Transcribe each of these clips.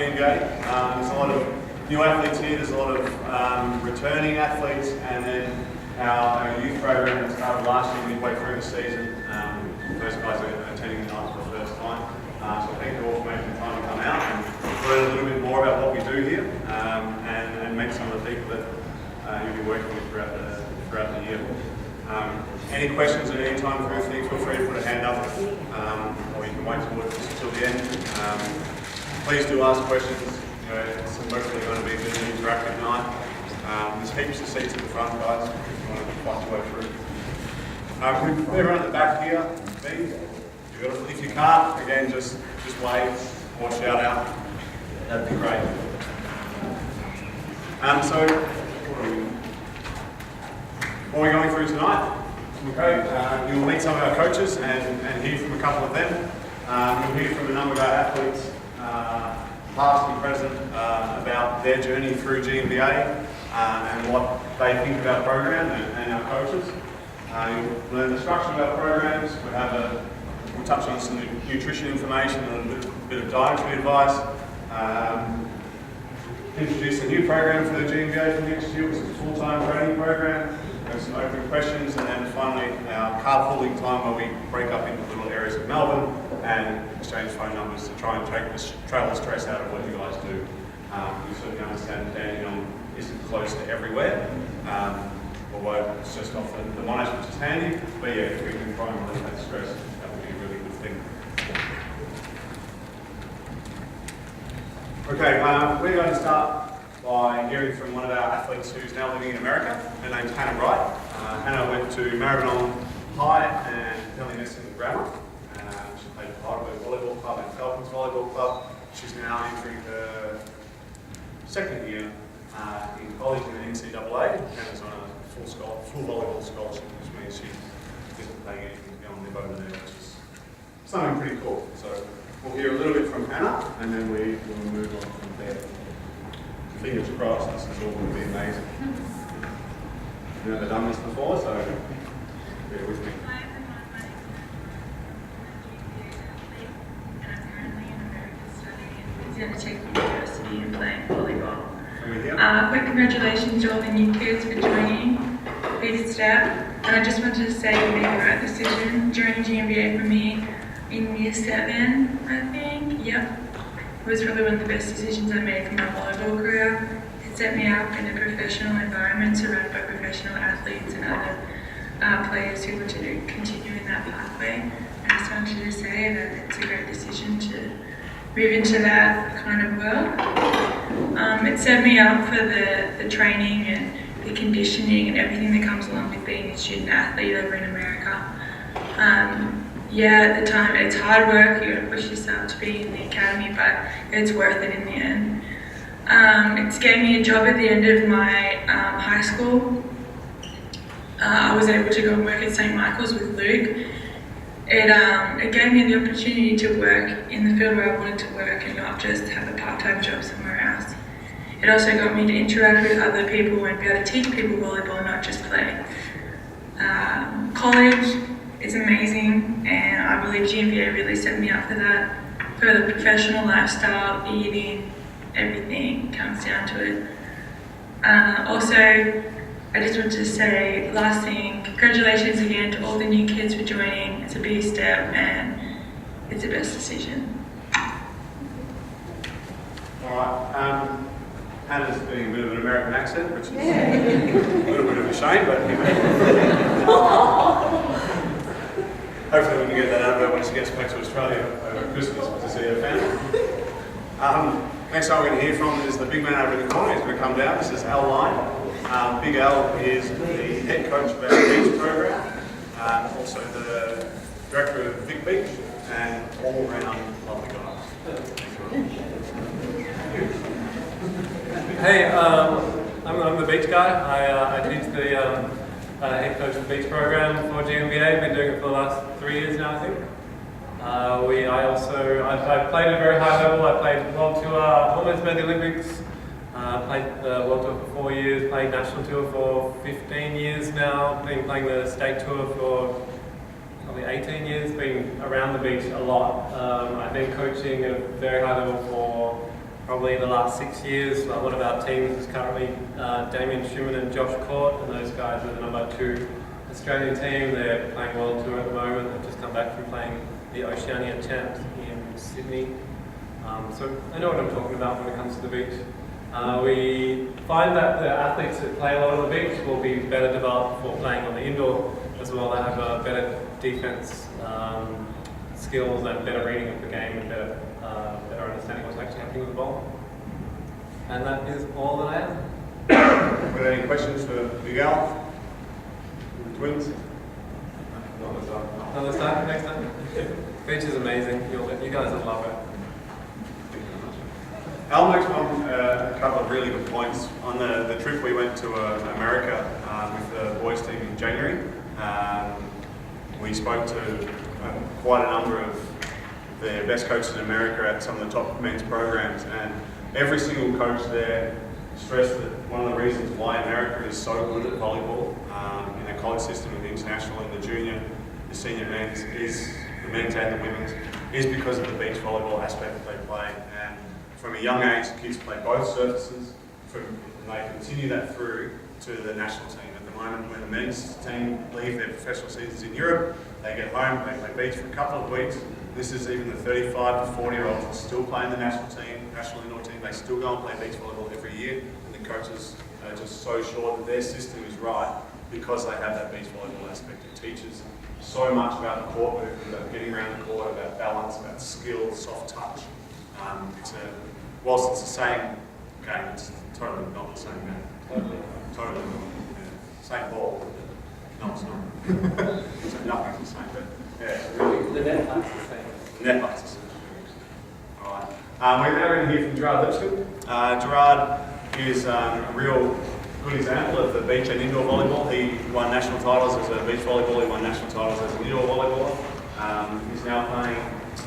GMVA. There's a lot of new athletes here, there's a lot of returning athletes, and then our youth program that started last year, midway through the season. Those guys are attending the night for the first time. So thank you all for making the time to come out and learn a little bit more about what we do here, and meet some of the people that you'll be working with throughout the year. Any questions at any time through things, feel free to put a hand up, or you can wait till the end. Please do ask questions. You know, it's mostly going to be an interactive night. There's heaps of seats at the front, guys, if you want to fight your way through. Everyone at the back here, if you can't, again, just wave or shout out. That'd be great. So, what are we going through tonight? Okay, you'll meet some of our coaches and hear from a couple of them. You'll hear from a number of our athletes, past and present, about their journey through GMVA and what they think of our program and our coaches. You'll learn the structure of our programs. We'll touch on some nutrition information and a bit of dietary advice. Introduce a new program for the GMVA for next year, which is a full-time training program. There's some open questions, and then finally our carpooling time where we break up into little areas of Melbourne and exchange phone numbers to try and take the travel stress out of what you guys do. You certainly understand that Dandenong isn't close to everywhere, although it's just off the Monash, which is handy. But yeah, if we can try and relieve that stress, that would be a really good thing. Okay, we're going to start by hearing from one of our athletes who's now living in America. Her name's Hannah Wright. Hannah went to Maribyrnong High and Kelly Nessing Grammar. She played for Heidelberg Volleyball Club and Falcons Volleyball Club. She's now entering her second year in college in the NCAA. Hannah's on a full volleyball scholarship, which means she isn't paying anything to go and live over there, which is something pretty cool. So we'll hear a little bit from Hannah, and then we will move on from there. Fingers crossed, this is all going to be amazing. I've never done this before, so bear with me. Hi everyone, my name is Hannah. I'm a GMVA athlete, and I'm currently in America studying at Louisiana Tech University and playing volleyball. Quick congratulations to all the new kids for joining. Big step. And I just wanted to say you made the right decision. Joining GMVA for me in year 7, I think. Yep. It was probably one of the best decisions I made for my volleyball career. It set me up in a professional environment surrounded by professional athletes and other players who want to continue in that pathway. I just wanted to say that it's a great decision to move into that kind of world. It set me up for the training and the conditioning and everything that comes along with being a student athlete over in America. Yeah, at the time, it's hard work, you gotta push yourself to be in the academy, but it's worth it in the end. It's gave me a job at the end of my high school. I was able to go and work at St. Michael's with Luke. It gave me the opportunity to work in the field where I wanted to work and not just have a part-time job somewhere else. It also got me to interact with other people and be able to teach people volleyball, not just play. College is amazing, and I believe GMVA really set me up for that. For the professional lifestyle, eating, everything comes down to it. Also, I just want to say, last thing, congratulations again to all the new kids for joining. It's a big step, and it's the best decision. All right. Hannah's doing a bit of an American accent, which is a little bit of a shame, but hopefully we can get that out of her when she gets back to Australia over Christmas to see her family. Next guy we're going to hear from is the big man over in the corner. He's going to come down. This is Al Line. Big Al is the head coach of our beach program, also the director of Vic Beach, and all-round lovely guy. Hey, I'm the beach guy. I teach the head coach of the beach program for GMVA. I've been doing it for the last 3 years now, I think. I played at a very high level. I played World Tour, almost made the Olympics. Played the World Tour for 4 years, played National Tour for 15 years now. Been playing the State Tour for probably 18 years, been around the beach a lot. I've been coaching at a very high level for probably the last 6 years. One of our teams is currently Damien Schumann and Josh Court, and those guys are the #2 Australian team. They're playing World Tour at the moment. They've just come back from playing the Oceania Champs in Sydney. So I know what I'm talking about when it comes to the beach. We find that the athletes that play a lot on the beach will be better developed for playing on the indoor as well. They have better defense skills and better reading of the game and better understanding what's actually happening with the ball. And that is all that I have. Got any questions for Miguel? The twins? Another time, next time. Beach is amazing. You guys will love it. Al makes a couple of really good points. On the trip we went to America with the boys team in January, we spoke to quite a number of the best coaches in America at some of the top men's programs, and every single coach there stressed that one of the reasons why America is so good at volleyball in their college system, in the international and the junior, the senior men's, is the men's and the women's, is because of the beach volleyball aspect that they play. And from a young age, kids play both surfaces, and they continue that through to the national team. At the moment, when the men's team leave their professional seasons in Europe, they get home, they play beach for a couple of weeks. This is even the 35 to 40-year-olds that still play in the national team, national indoor team. They still go and play beach volleyball every year, and the coaches are just so sure that their system is right because they have that beach volleyball aspect. It teaches so much about the court, about getting around the court, about balance, about skill, soft touch. Whilst it's the same game, it's totally not the same game. Totally not. Yeah. Same ball. No, it's not. So nothing's the same, but yeah, it's really. The net light's the same. The net light's the same. Alright. We're now going to hear from Gerard Lipscomb. Gerard is a real good example of the beach and indoor volleyball. He won national titles as a beach volleyball, he won national titles as an indoor volleyballer. He's now playing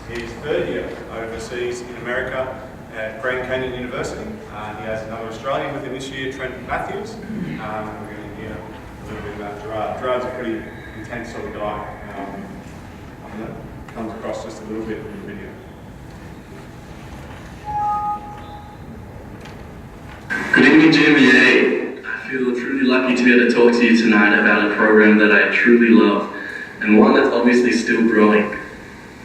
his third year overseas in America at Grand Canyon University. He has another Australian with him this year, Trent Matthews. We're going to hear a little bit about Gerard. Gerard's a pretty intense sort of guy. That comes across just a little bit in the video. Good evening, GMVA. I feel truly lucky to be able to talk to you tonight about a program that I truly love, and one that's obviously still growing.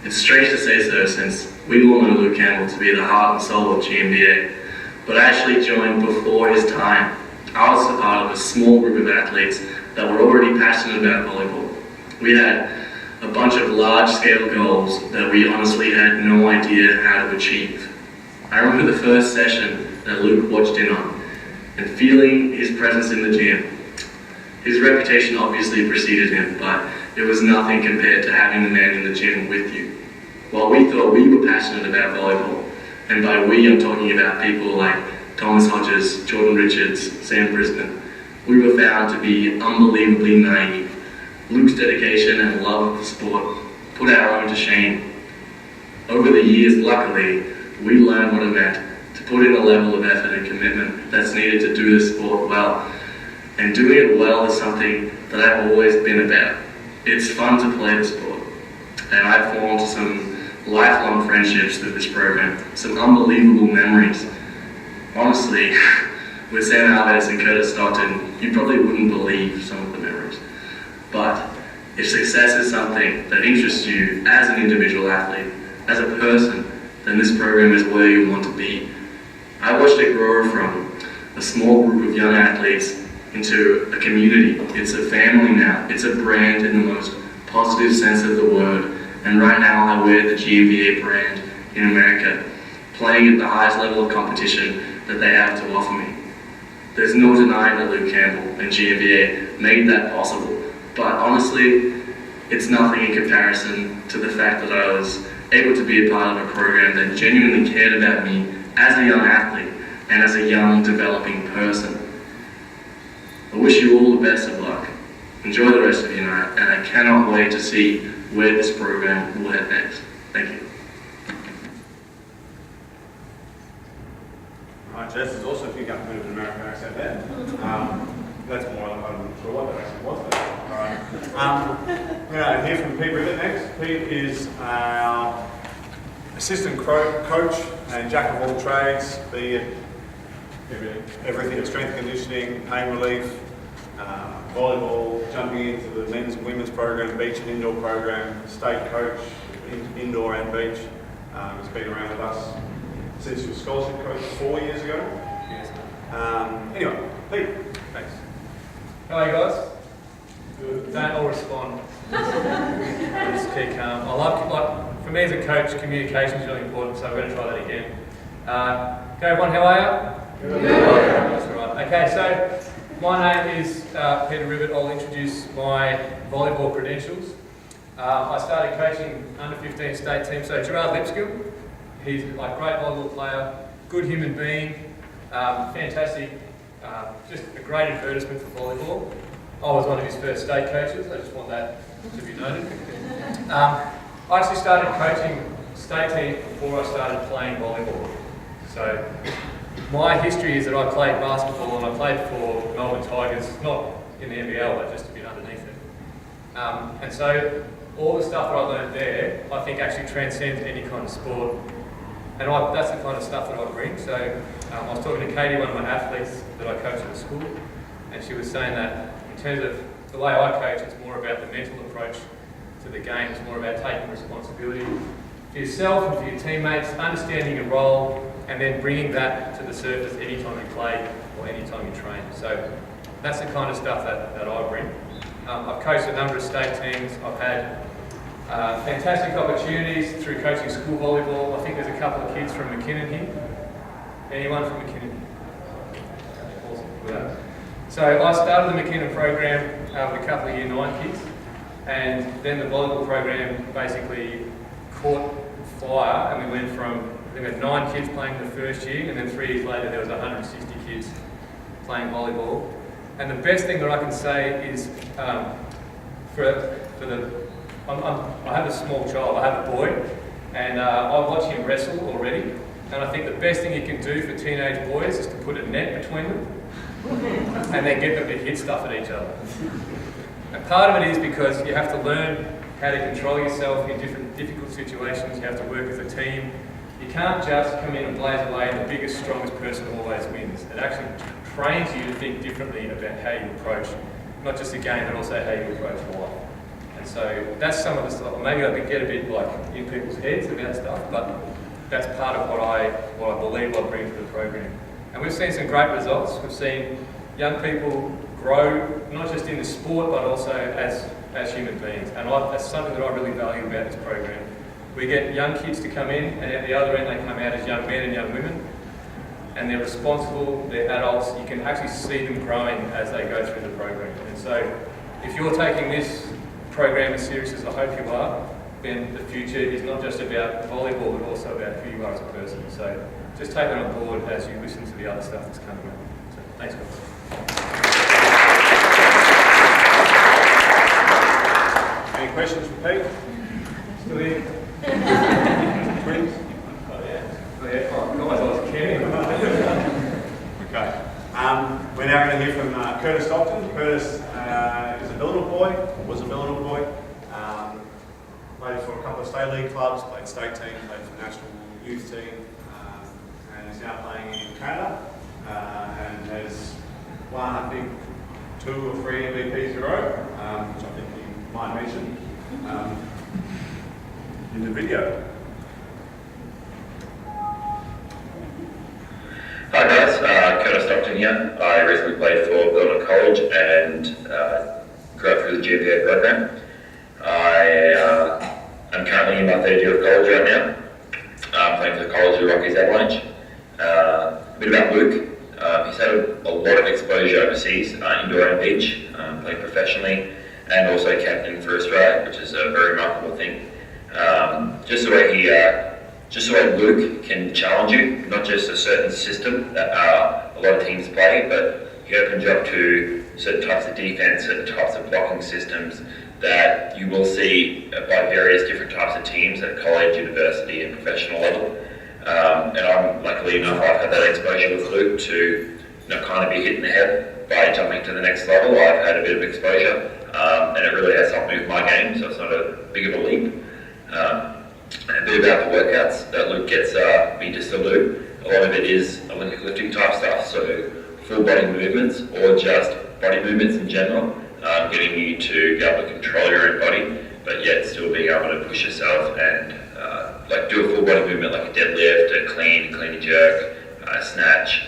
It's strange to say so, since we all know Luke Campbell to be the heart and soul of GMVA, but I actually joined before his time. I was a part of a small group of athletes that were already passionate about volleyball. We had a bunch of large-scale goals that we honestly had no idea how to achieve. I remember the first session that Luke watched in on, and feeling his presence in the gym. His reputation obviously preceded him, but it was nothing compared to having the man in the gym with you. While we thought we were passionate about volleyball, and by we I'm talking about people like Thomas Hodges, Jordan Richards, Sam Brisbane, we were found to be unbelievably naive. Luke's dedication and love of the sport put our own to shame. Over the years, luckily, we learned what it meant to put in the level of effort and commitment that's needed to do the sport well. And doing it well is something that I've always been about. It's fun to play the sport. And I've formed some lifelong friendships through this program, some unbelievable memories. Honestly, with Sam Alves and Curtis Stockton, you probably wouldn't believe some of the memories. But if success is something that interests you as an individual athlete, as a person, then this program is where you want to be. I watched it grow from a small group of young athletes into a community. It's a family now. It's a brand in the most positive sense of the word. And right now I wear the GMVA brand in America, playing at the highest level of competition that they have to offer me. There's no denying that Luke Campbell and GMVA made that possible. But honestly, it's nothing in comparison to the fact that I was able to be a part of a program that genuinely cared about me as a young athlete and as a young developing person. I wish you all the best of luck. Enjoy the rest of your night, and I cannot wait to see where this program will head next. Thank you. Alright, Jess is also picking up a bit of an American accent there. That's more, I'm not sure what that accent was there. Alright. We're going to hear from Pete Rivet next. Pete is our assistant coach and jack of all trades, be it everything, strength conditioning, pain relief, volleyball, jumping into the men's and women's program, beach and indoor program, state coach, indoor and beach. He's been around with us since he was scholarship coach 4 years ago. Yes. Anyway, Pete, thanks. How are you guys? Good. Don't all respond. Just keep calm. For me as a coach, communication is really important, so we're going to try that again. Okay, everyone, how are you? Good. That's all right. Okay, so my name is Peter Ribbett. I'll introduce my volleyball credentials. I started coaching under 15 state team, so Gerard Lipscomb, he's a great volleyball player, good human being, fantastic, just a great advertisement for volleyball. I was one of his first state coaches, I just want that to be noted. I actually started coaching state team before I started playing volleyball. So my history is that I played basketball and I played for Melbourne Tigers, not in the NBL, but just a bit underneath it. And so all the stuff that I learned there, I think actually transcends any kind of sport. And that's the kind of stuff that I bring. So I was talking to Katie, one of my athletes that I coach at the school, and she was saying that in terms of the way I coach, it's more about the mental approach to the game. It's more about taking responsibility for yourself and for your teammates, understanding your role, and then bringing that to the surface anytime you play or anytime you train. So that's the kind of stuff that I bring. I've coached a number of state teams. I've had fantastic opportunities through coaching school volleyball. I think there's a couple of kids from McKinnon here. Anyone from McKinnon? Awesome. Yeah. So I started the McKinnon program with a couple of year 9 kids, and then the volleyball program basically caught fire, and we went from, we had 9 kids playing the first year, and then 3 years later there was 160 kids playing volleyball. And the best thing that I can say is I have a small child, I have a boy, and I watch him wrestle already, and I think the best thing you can do for teenage boys is to put a net between them and then get them to hit stuff at each other. And part of it is because you have to learn how to control yourself in difficult situations. You have to work as a team. You can't just come in and blaze away and the biggest, strongest person always wins. It actually trains you to think differently about how you approach not just the game, but also how you approach life. And so that's some of the stuff. Maybe I could get a bit in people's heads about stuff, but that's part of what I believe I bring to the program. And we've seen some great results. We've seen young people grow, not just in the sport, but also as human beings. And that's something that I really value about this program. We get young kids to come in, and at the other end they come out as young men and young women, and they're responsible, they're adults. You can actually see them growing as they go through the program. And so if you're taking this program as serious as I hope you are, then the future is not just about volleyball, but also about who you are as a person. So just take that on board as you listen to the other stuff that's coming up. So thanks, guys. Any questions for Pete? Still here? Twins? Oh yeah. Oh guys, I was kidding. Okay. We're now going to hear from Curtis Stockton. Curtis is a Millennial boy, was a Millennial boy. Played for a couple of state league clubs, played state team, played for national youth team, and is now playing in Canada. And has won, I think, 2 or 3 MVPs in a row, which I think you might mention in the video. Hi guys, Curtis Stockton here. I recently played for Belmont College and grew up through the GMVA program. I'm currently in my 3rd year of college right now. I'm playing for the College of Rockies Avalanche. A bit about Luke. He's had a lot of exposure overseas, indoor and beach, playing professionally, and also captain for Australia, which is a very remarkable thing. Just the way Luke can challenge you, not just a certain system that a lot of teams play, but he opens you up to certain types of defense, certain types of blocking systems that you will see by various different types of teams at college, university, and professional level. And I'm luckily enough, I've had that exposure with Luke to kind of be hit in the head by jumping to the next level. I've had a bit of exposure, and it really has helped me with my game, so it's not a big of a leap. a bit about the workouts that Luke gets me to still do. A lot of it is Olympic lifting type stuff, so full body movements or just body movements in general, getting you to be able to control your own body, but yet still being able to push yourself and like do a full body movement like a deadlift, a clean and jerk, a snatch.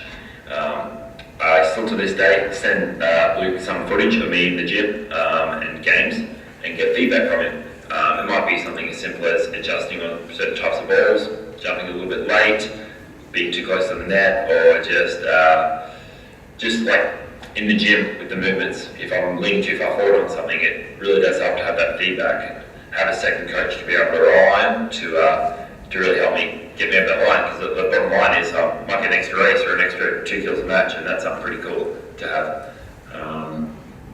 I still to this day send Luke some footage of me in the gym and games and get feedback from him. It might be something as simple as adjusting on certain types of balls, jumping a little bit late, being too close to the net, or just like in the gym with the movements. If I'm leaning too far forward on something, it really does help to have that feedback and have a second coach to be able to rely on to really help me get me over that line. Because the bottom line is I might get an extra race or an extra 2 kills a match, and that's something pretty cool to have.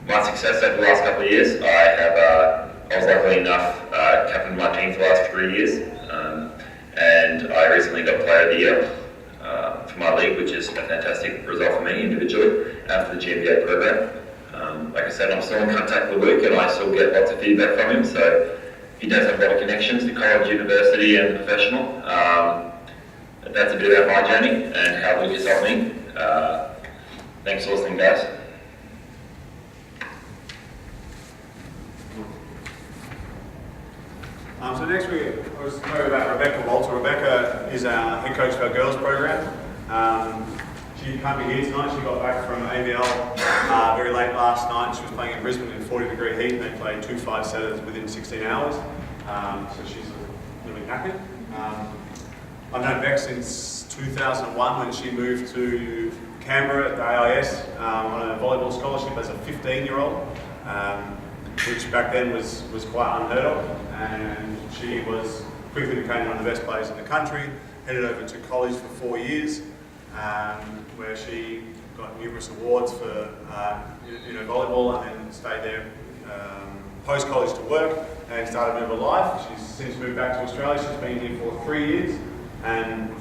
My success over the last couple of years, I was lucky enough captain my team for the last 3 years, and I recently got Player of the Year for my league, which is a fantastic result for me individually after the GMVA program. Like I said, I'm still in contact with Luke and I still get lots of feedback from him, so he does have a lot of connections to college, university and professional. That's a bit about my journey and how Luke has helped me. Thanks for listening, guys. So next we was talking about Rebecca Walter. Rebecca is our head coach of our girls program. She can't be here tonight. She got back from ABL very late last night. She was playing in Brisbane in 40-degree heat, and they played 2 5-setters within 16 hours. So she's a little bit knackered. I've known Beck since 2001 when she moved to Canberra at the AIS on a volleyball scholarship as a 15-year-old. Which back then was quite unheard of, and she quickly became one of the best players in the country. Headed over to college for 4 years, where she got numerous awards for volleyball, and then stayed there post college to work and started a bit of a life. She's since moved back to Australia. She's been here for 3 years and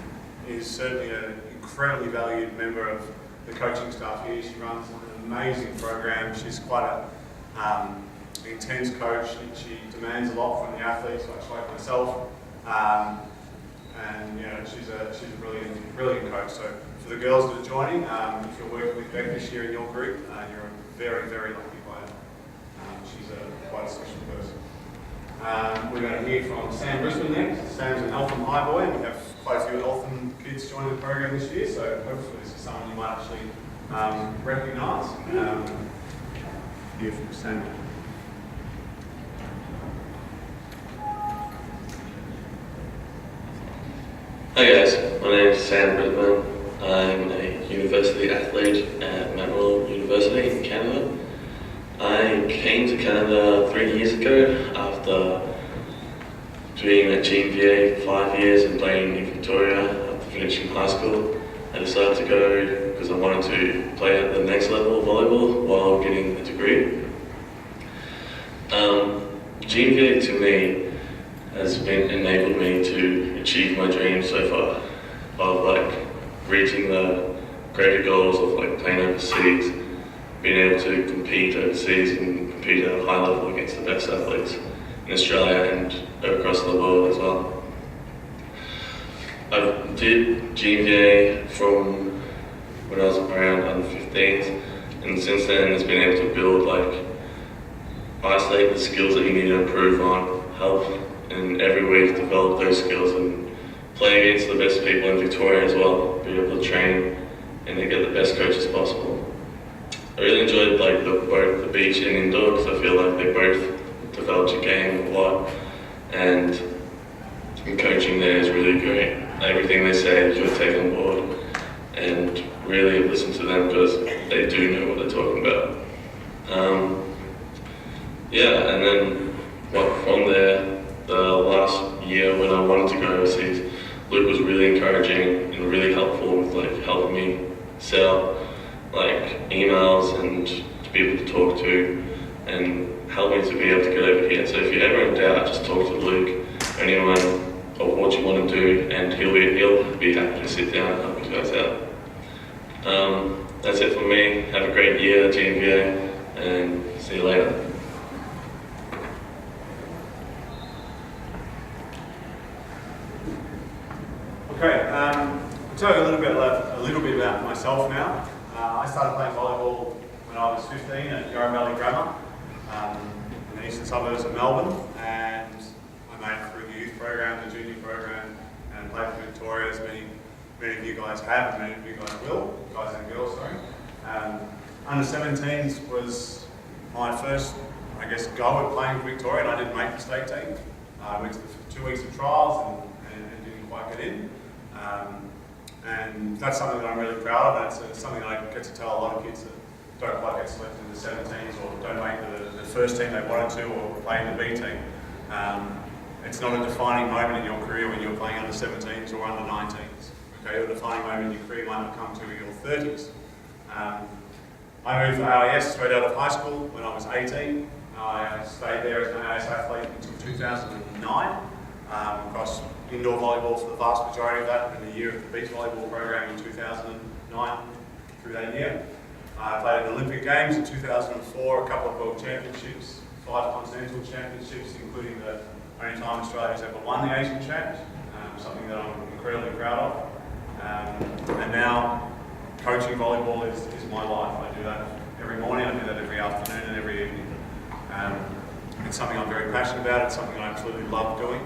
is certainly an incredibly valued member of the coaching staff here. She runs an amazing program. She's quite a intense coach. She demands a lot from the athletes, like myself, and she's a brilliant coach. So for the girls that are joining, if you're working with Beck this year in your group, you're a very, very lucky player. She's quite a special person. We're going to hear from Sam Brisbane next. Sam's an Eltham High boy, and we have quite a few Eltham kids joining the program this year, so hopefully this is someone you might actually recognise. Hear from Sam. Hi guys, my name is Sam Brisbane. I'm a university athlete at Memorial University in Canada. I came to Canada 3 years ago after doing at GMVA 5 years and playing in Victoria after finishing high school. I decided to go because I wanted to play at the next level of volleyball while getting a degree. GMVA to me has enabled me to achieve my dreams so far of reaching the greater goals of playing overseas, being able to compete overseas and compete at a high level against the best athletes in Australia and across the world as well. I did GMVA from when I was around under 15s, and since then it's been able to build isolate the skills that you need to improve on, help in every week develop those skills and play against the best people in Victoria as well, be able to train and to get the best coaches possible. I really enjoyed both the beach and indoor because I feel like they both developed your game a lot, and coaching there is really great. Everything they say you should take on board and really listen to them because they do know what they're talking about. And then from there, the last year when I wanted to go overseas, Luke was really encouraging and really helpful with helping me set up emails and to be able to talk to and help me to be able to get over here. So if you're ever in doubt, just talk to Luke or anyone of what you want to do, and he'll be happy to sit down and help you guys out. That's it for me. Have a great year at GMVA and see you later. about myself now. I started playing volleyball when I was 15 at Yarra Valley Grammar in the eastern suburbs of Melbourne, and I made it through the youth program, the junior program, and played for Victoria, as many of you guys have, and many of you guys will, guys and girls, sorry. Under 17s was my first, I guess, go at playing for Victoria, and I didn't make the state team. I went to the 2 weeks of trials and didn't quite get in. And that's something that I'm really proud of, and it's something I get to tell a lot of kids that don't quite get selected in the 17s or don't make the first team they wanted to, or play in the B team. It's not a defining moment in your career when you're playing under 17s or under 19s. Okay, your defining moment in your career might not come to your 30s. I moved to AIS straight out of high school when I was 18. I stayed there as an AIS athlete until 2009, across indoor volleyball for the vast majority of that, and a year of the beach volleyball program in 2009 through that year. I played in the Olympic Games in 2004, a couple of World Championships, 5 Continental Championships, including the only time Australia's ever won the Asian Champs, something that I'm incredibly proud of. And now, coaching volleyball is my life. I do that every morning, I do that every afternoon and every evening. It's something I'm very passionate about, it's something I absolutely love doing.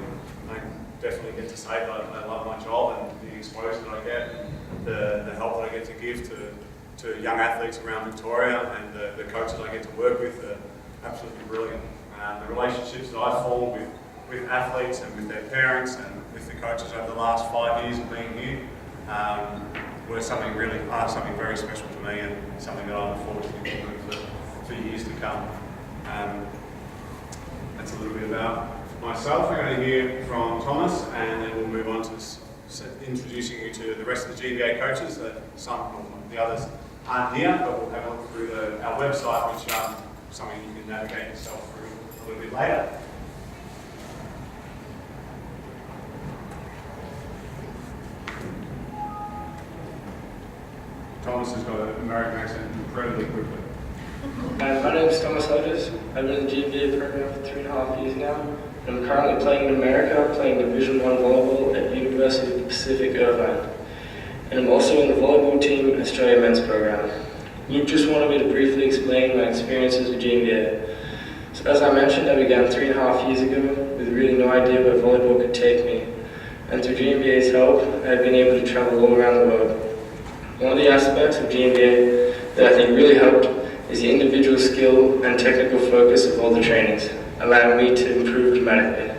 I definitely get to say that I love my job and the exposure that I get, and the help that I get to give to young athletes around Victoria, and the coaches I get to work with are absolutely brilliant. The relationships that I've formed with athletes and with their parents and with the coaches over the last 5 years of being here were something very special to me, and something that I look forward to continuing for years to come. That's a little bit about myself. We're going to hear from Thomas, and then we'll move on to introducing you to the rest of the GMVA coaches. Some of the others aren't here, but we'll have a look through our website, which is something you can navigate yourself through a little bit later. Thomas has got an American accent incredibly quickly. My name is Thomas Hodges. I've been in the GMVA program for 3.5 years now. I'm currently playing in America, playing Division I volleyball at University of the Pacific, Irvine. And I'm also in the volleyball team Australia Men's program. Luke just wanted me to briefly explain my experiences with GMVA. So as I mentioned, I began 3.5 years ago with really no idea where volleyball could take me. And through GMVA's help, I've been able to travel all around the world. One of the aspects of GMVA that I think really helped is the individual skill and technical focus of all the trainings, allowing me to improve dramatically.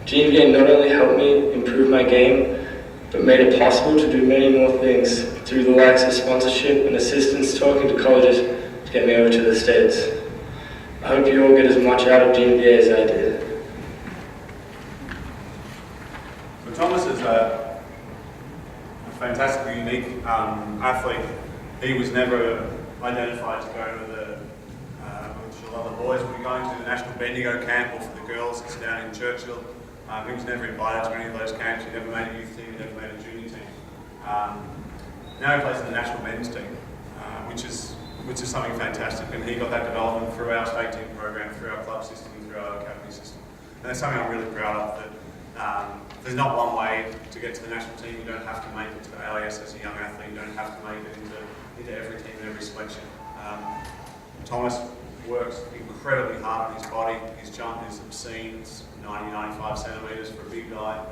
GMVA not only helped me improve my game, but made it possible to do many more things through the likes of sponsorship and assistance talking to colleges to get me over to the States. I hope you all get as much out of GMVA as I did. So Thomas is a fantastically unique athlete. He was never identified to go to which a lot of the boys will be going to the National Bendigo camp, or for the girls it's down in Churchill. He was never invited to any of those camps. He never made a youth team, he never made a junior team. Now he plays in the national men's team, which is something fantastic, and he got that development through our state team program, through our club system, and through our academy system. And that's something I'm really proud of, that there's not one way to get to the national team. You don't have to make it to the AIS as a young athlete. You don't have to make it into every team and every selection. Thomas works incredibly hard on his body. His jump is obscene. It's 90-95 centimetres for a big guy.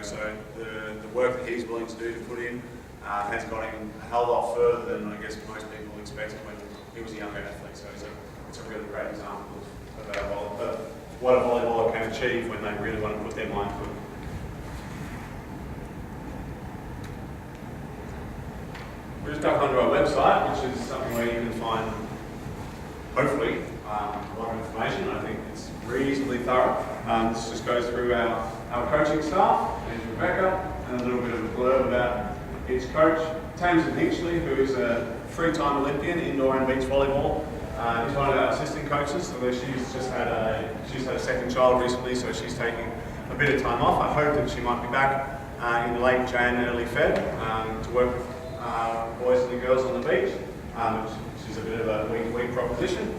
So the work that he's willing to do to put in has got him a hell of a lot further than I guess most people expected when he was a younger athlete. So it's a really great example of what a volleyballer can achieve when they really want to put their mind to it. We're just up onto our website, which is something where you can find, hopefully, a lot of information. I think it's reasonably thorough. This just goes through our coaching staff. There's Rebecca, and a little bit of a blurb about each coach. Tamsin Hinchley, who is a 3-time Olympian, indoor and beach volleyball. He's one of our assistant coaches, so she's had a second child recently, so she's taking a bit of time off. I hope that she might be back in late Jan, early Feb to work with boys and girls on the beach, which is a bit of a week proposition.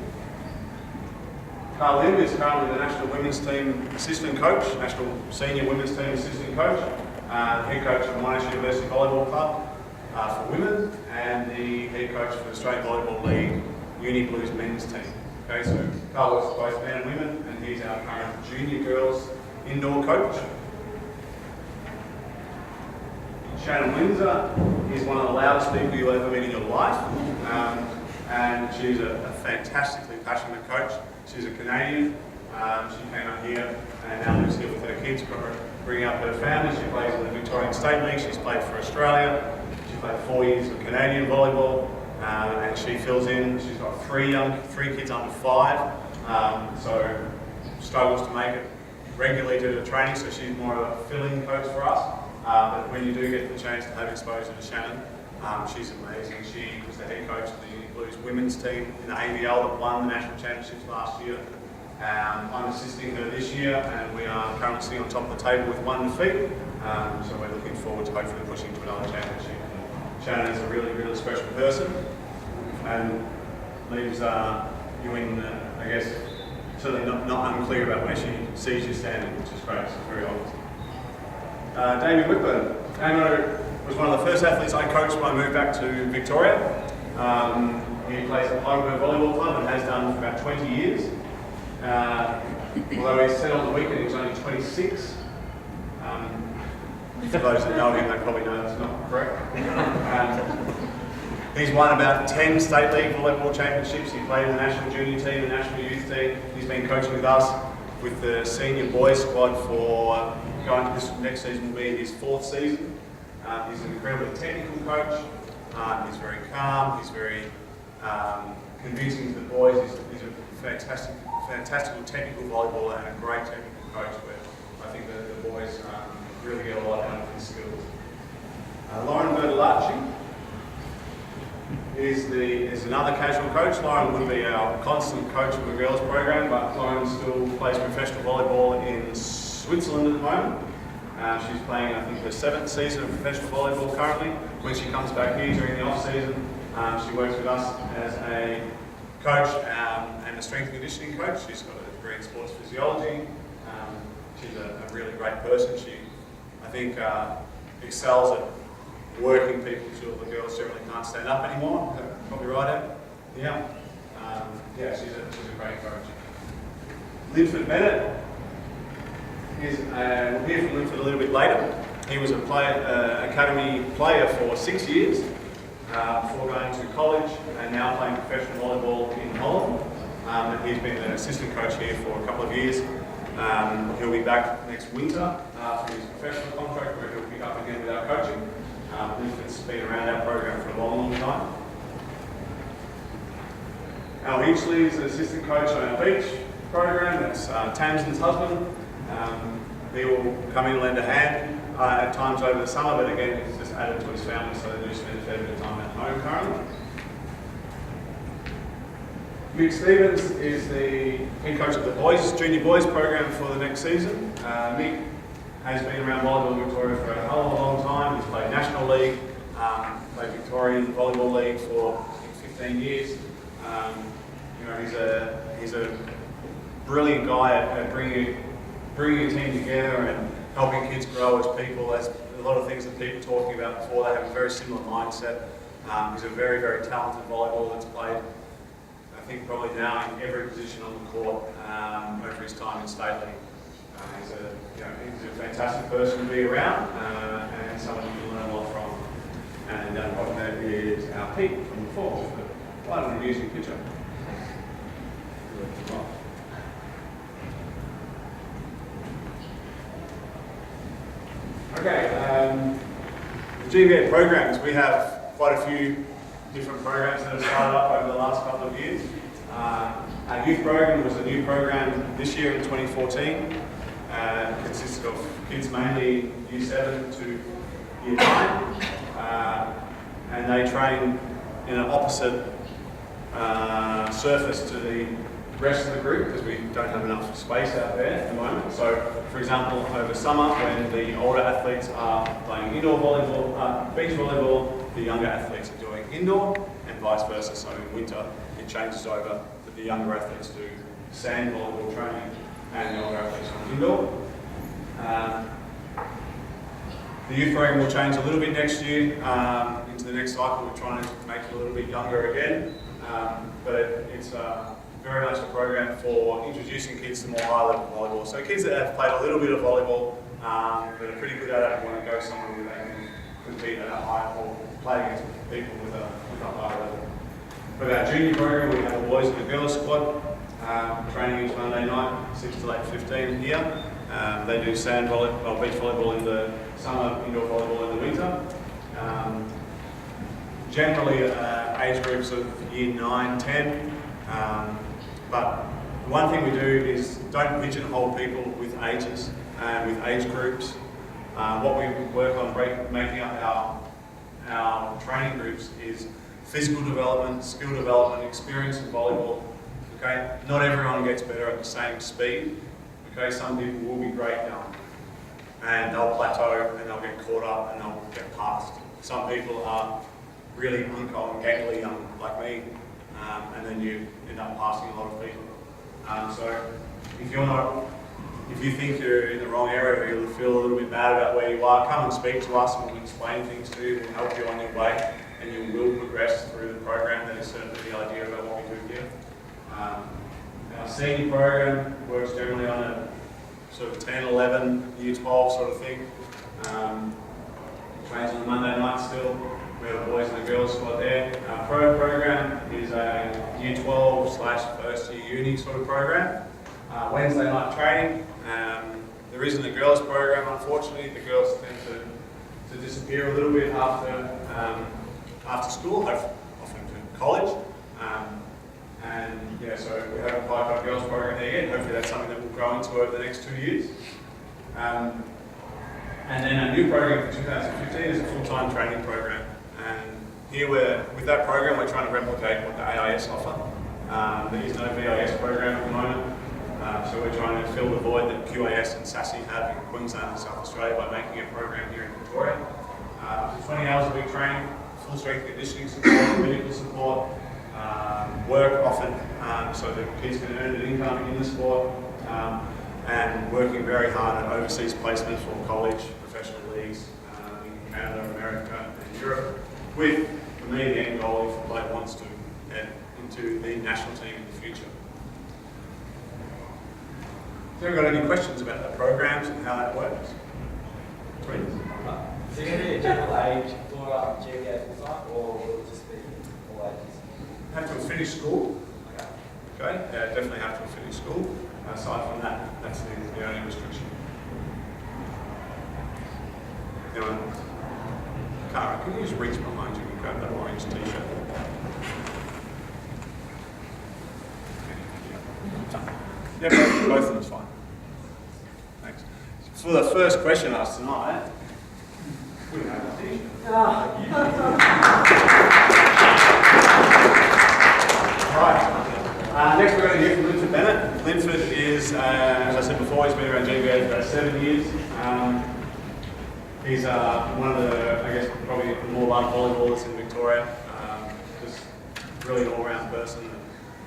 Carl Lim is currently the National Women's Team Assistant Coach, National Senior Women's Team Assistant Coach, head coach of Monash University Volleyball Club. for women and the head coach for the Australian Volleyball League Uni Blues men's team. Okay, so Carl works for both men and women, and he's our current junior girls indoor coach. Shannon Windsor is one of the loudest people you'll ever meet in your life, and she's a fantastically passionate coach. She's a Canadian. She came out here and now lives here with her kids, bringing up her family. She plays in the Victorian State League. She's played for Australia. She played 4 years of Canadian volleyball, and she fills in. She's got three kids under 5, so struggles to make it regularly to the training. So she's more of a fill-in coach for us. But when you do get the chance to have exposure to Shannon, she's amazing. She was the head coach of the Uni Blues women's team in the AVL that won the national championships last year. I'm assisting her this year, and we are currently sitting on top of the table with 1 defeat. So we're looking forward to hopefully pushing to another championship. Shannon is a really, really special person, and leaves you in, I guess, certainly not unclear about where she sees you standing, which is great. It's very obvious. Damien Whitburn. Damo was one of the first athletes I coached when I moved back to Victoria. He plays at Heidelberg Volleyball Club and has done for about 20 years. Although he said on the weekend he was only 26. For those that know him, they probably know that's not correct. He's won about 10 state league volleyball championships. He played in the national junior team, the national youth team. He's been coaching with us with the senior boys squad for going to this next season will be his 4th season. He's an incredibly technical coach. He's very calm. He's very convincing to the boys. He's a fantastical technical volleyballer and a great technical coach. Where I think that the boys really get a lot out of his skills. Lauren Bertolacci is another casual coach. Lauren would be our constant coach of the girls program, but Lauren still plays professional volleyball in Switzerland at the moment. She's playing, I think, her 7th season of professional volleyball currently. When she comes back here during the off-season, she works with us as a coach and a strength and conditioning coach. She's got a degree in sports physiology. She's a really great person. She, I think, excels at working people till the girls generally can't stand up anymore. Is that probably right, Ed? Yeah. Yeah, she's a great coach. Linford Bennett we'll hear from Linford a little bit later. He was a academy player for 6 years before going to college and now playing professional volleyball in Holland. And he's been an assistant coach here for a couple of years. He'll be back next winter for his professional contract where he'll pick up again with our coaching. Linford's been around our program for a long, long time. Al Hinchley is an assistant coach on our beach program. That's Tamsin's husband. He will come in and lend a hand at times over the summer, but again, he's just added to his family, so they do spend a fair bit of time at home currently. Mick Stevens is the head coach of the junior boys program for the next season. Mick has been around volleyball in Victoria for a hell of a long time. He's played National League, played Victorian Volleyball League for 15 years. He's a brilliant guy at bringing a team together and helping kids grow as people. There's a lot of things that people were talking about before. They have a very similar mindset. He's a very, very talented volleyball that's played, I think, probably now in every position on the court over his time in state league. He's a fantastic person to be around and someone you can learn a lot from. And what that is our Pete from the Falls. Quite an amusing picture. Okay, the GMVA programs, we have quite a few different programs that have started up over the last couple of years. Our youth program was a new program this year in 2014. Consisted of kids mainly Year 7 to Year 9. And they train in an opposite surface to the rest of the group because we don't have enough space out there at the moment. So, for example, over summer when the older athletes are playing indoor volleyball, beach volleyball, the younger athletes are doing indoor and vice versa. So in winter it changes over that the younger athletes do sand volleyball training and the older athletes on indoor. The youth program will change a little bit next year in into the next cycle, we're trying to make it a little bit younger again. But it's very much a program for introducing kids to more high-level volleyball. So kids that have played a little bit of volleyball, but are pretty good at it and want to go somewhere where they can compete at a high or play against people with a higher level. For our junior program, we have a boys and a girls squad. Training each Monday night, 6 to 8:15 here. They do sand volleyball, beach volleyball in the summer, indoor volleyball in the winter. Generally age groups of year 9, 10. But one thing we do is don't pigeonhole people with ages and with age groups. What we work on making up our training groups is physical development, skill development, experience in volleyball. Okay, not everyone gets better at the same speed. Okay, some people will be great young, and they'll plateau and they'll get caught up and they'll get past. Some people are really uncommon, gangly young like me, and then you end up passing a lot of people. So if you think you're in the wrong area or you feel a little bit bad about where you are, come and speak to us and we'll explain things to you and help you on your way, and you will progress through the program. That is certainly the idea about what we do here. Our senior program works generally on a sort of 10, 11, year 12 sort of thing. Trains on a Monday night still. We have a boys and a girls squad there. Our pro program is a year 12 / first year uni sort of program. Wednesday night training. There isn't a girls program, unfortunately. The girls tend to disappear a little bit after school, often to college. And yeah, so we haven't quite got a girls program there yet. Hopefully that's something that we'll grow into over the next 2 years. And then a new program for 2015 is a full-time training program. And here with that program, we're trying to replicate what the AIS offer. There is no VIS program at the moment. So we're trying to fill the void that QAS and SASI have in Queensland and South Australia by making a program here in Victoria. 20 hours a week training, full strength conditioning support, medical support, work often so that kids can earn an income in the sport, and working very hard at overseas placements for college, professional leagues in Canada, America and Europe, with, for me, the end goal if the bloke wants to head into the national team in the future. Has anyone got any questions about the programs and how that works? Please. Is there going to be a general age for GMVA full time, or will it just be all ages? Have to have finished school. Okay, yeah, definitely have to have finished school. Aside from that, that's the only restriction. Anyone? Cara, can you just reach behind you and grab that orange t-shirt? Yeah, both of them's fine. Thanks. For the first question asked tonight, we have a t-shirt. Right. Next we're going to hear from Linford Bennett. Linford is, as I said before, he's been around GMVA for about 7 years. He's one of the, I guess, probably the more loved volleyballers in Victoria. Just really an all-round person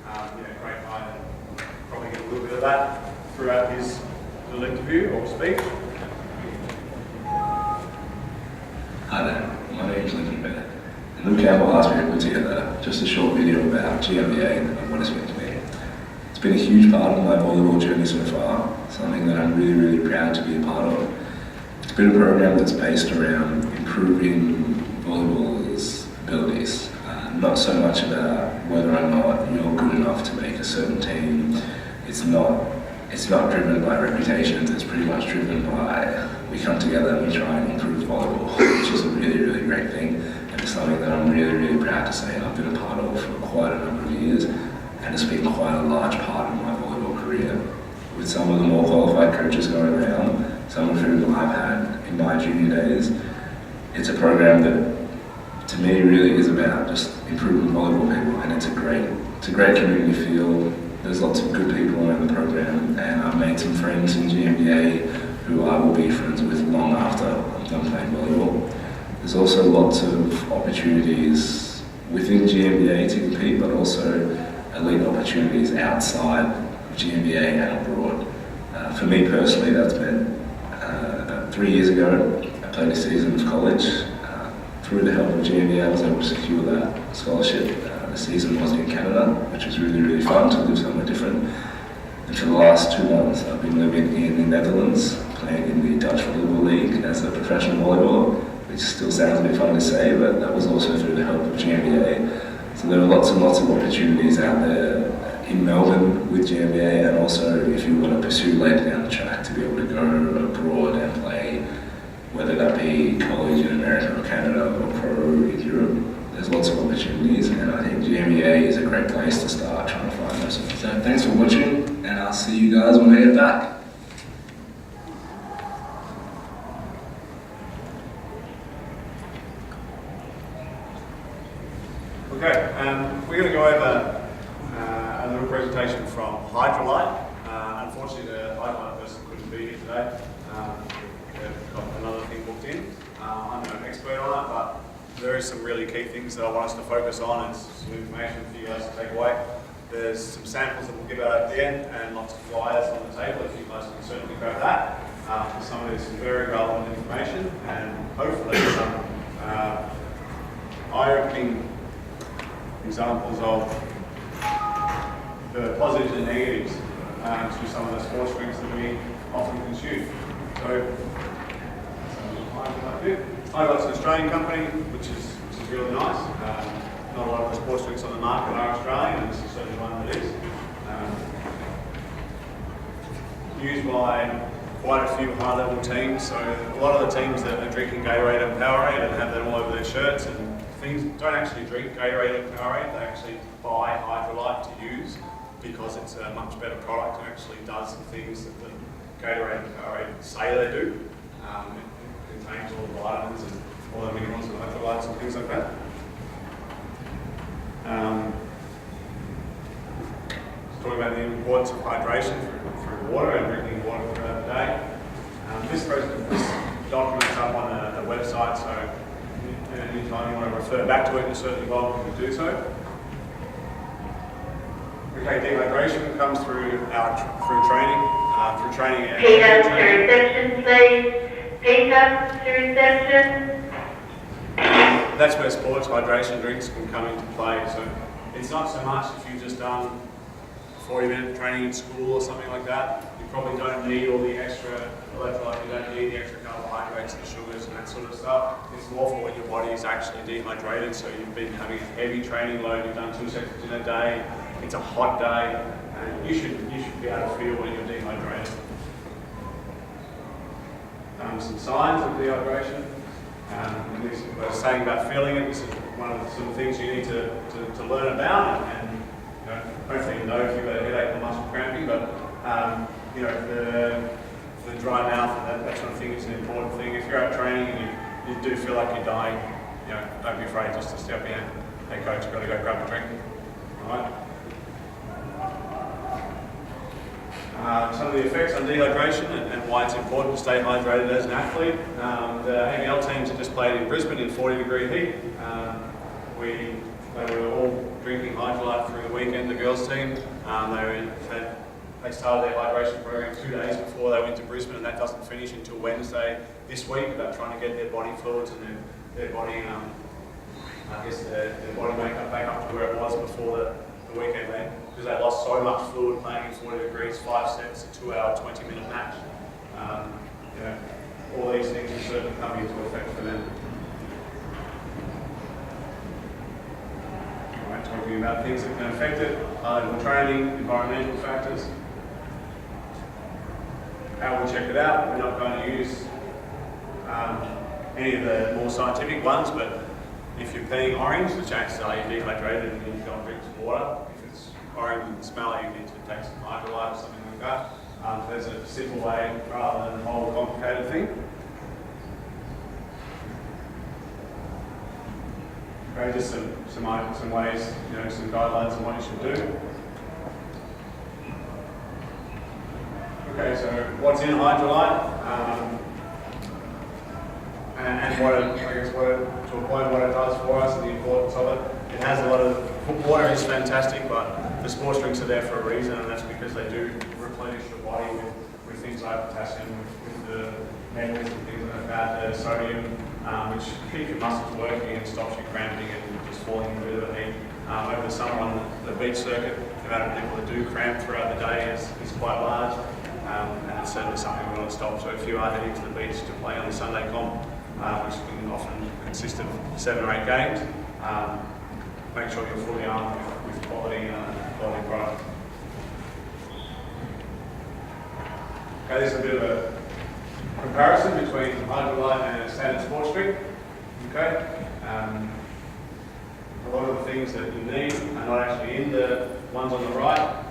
and great guy. And probably get a little bit of that throughout his little interview or speech. Hi there, my name is Linford Bennett. And Luke Campbell asked me to put together just a short video about GMVA and what it's meant to be. It's been a huge part of my volleyball journey so far, something that I'm really, really proud to be a part of. It's been a program that's based around improving volleyballers' abilities, not so much about whether or not you're good enough to make a certain team. It's not driven by reputations, it's pretty much driven by we come together and we try and improve volleyball, which is a really, really great thing. And it's something that I'm really, really proud to say I've been a part of for quite a number of years, and it's been quite a large part of my volleyball career. With some of the more qualified coaches going around, some of whom I've had in my junior days, it's a program that to me really is about just improving volleyball people, and it's a great community feel. There's lots of good people around the program, and I've made some friends in GMVA who I will be friends with long after I'm done playing volleyball. There's also lots of opportunities within GMVA to compete, but also elite opportunities outside of GMVA and abroad. For me personally, that's been about 3 years ago. I played a season of college, through the help of GMVA, I was able to secure that scholarship. The season was in Canada, which was really, really fun to live somewhere different. And for the last 2 months, I've been living in the Netherlands, playing in the Dutch Volleyball League as a professional volleyballer, which still sounds a bit funny to say, but that was also through the help of GMVA. So there are lots and lots of opportunities out there in Melbourne with GMVA, and also if you want to pursue later down the track to be able to go abroad and play, whether that be college in America or Canada or pro in Europe. There's lots of opportunities, and I think GMVA is a great place to start trying to find those. So thanks for watching, and I'll see you guys when I get back. Okay, we're going to go over a little presentation from Hydrolite. Unfortunately, the Hydrolite person couldn't be here today. They've got another thing booked in. I'm no expert on it, but there is some really key things that I want us to focus on and some information for you guys to take away. There's some samples that we'll give out at the end and lots of flyers on the table if you guys can certainly grab that. Some of this is very relevant information and hopefully some eye-opening examples of the positives and negatives to some of the sports drinks that we often consume. So, Hydrolite's an Australian company, which is really nice. Not a lot of the sports drinks on the market are Australian, and this is certainly one that is. Used by quite a few high-level teams, so a lot of the teams that are drinking Gatorade and Powerade and have that all over their shirts and things don't actually drink Gatorade and Powerade, they actually buy Hydrolite to use because it's a much better product and actually does the things that the Gatorade and Powerade say they do. It contains all the vitamins and all the minerals and electrolytes and things like that. Talking about the importance of hydration through water and drinking water throughout the day. This document's up on a website, so anytime you want to refer back to it, you're certainly welcome to do so. Okay, dehydration comes through training. Through training and Peter, to reception, please. Peter, to reception. That's where sports hydration drinks can come into play. So it's not so much if you've just done 40-minute training in school or something like that. You probably don't need all the extra electrolytes, you don't need the extra carbohydrates and sugars and that sort of stuff. It's more for when your body is actually dehydrated, so you've been having a heavy training load, you've done 2 sessions in a day, it's a hot day, and you should be able to feel when you're dehydrated. Some signs of dehydration. What I was saying about feeling it, this is one of the sort of things you need to learn about, and hopefully you know if you've got a headache or muscle cramping, but the dry mouth and that sort of thing is an important thing. If you're out training and you do feel like you're dying, don't be afraid just to step in. Hey coach, got to go grab a drink. All right. Some of the effects on dehydration and why it's important to stay hydrated as an athlete. The ABL teams have just played in Brisbane in 40-degree heat. They were all drinking Hydrolite through the weekend, the girls team. They started their hydration program 2 days before they went to Brisbane, and that doesn't finish until Wednesday this week, about trying to get their body fluids and their body, their body makeup back up to where it was before the weekend then, because they lost so much fluid playing in 40 degrees, 5 sets, a 2-hour, 20-minute match. All these things are certainly coming into effect for them. Alright, talking about things that can affect it, training, environmental factors. How we'll check it out. We're not going to use any of the more scientific ones, but if you're peeing orange, the chances are you're dehydrated and you need to go and drink some water. If it's orange and smelly, you need to take some Hydrolite or something like that. There's a simple way rather than a whole complicated thing. Okay, just some ways, some guidelines on what you should do. Okay, so what's in Hydrolite? And to a point, what it does for us and the importance of it. It has a lot of, water is fantastic, but the sports drinks are there for a reason, and that's because they do replenish your body with things like potassium, with the metals and things like that, the sodium, which keeps your muscles working and stops you cramping and just falling into a bit of a heat. Over the summer on the beach circuit, the amount of people that do cramp throughout the day is quite large, and it's certainly something we want to stop. So if you are heading to the beach to play on the Sunday comp, which can often consist of 7 or 8 games, make sure you're fully armed with quality product. Okay, this is a bit of a comparison between Hydrolite and a standard sports drink. Okay, a lot of the things that you need are not actually in the ones on the right,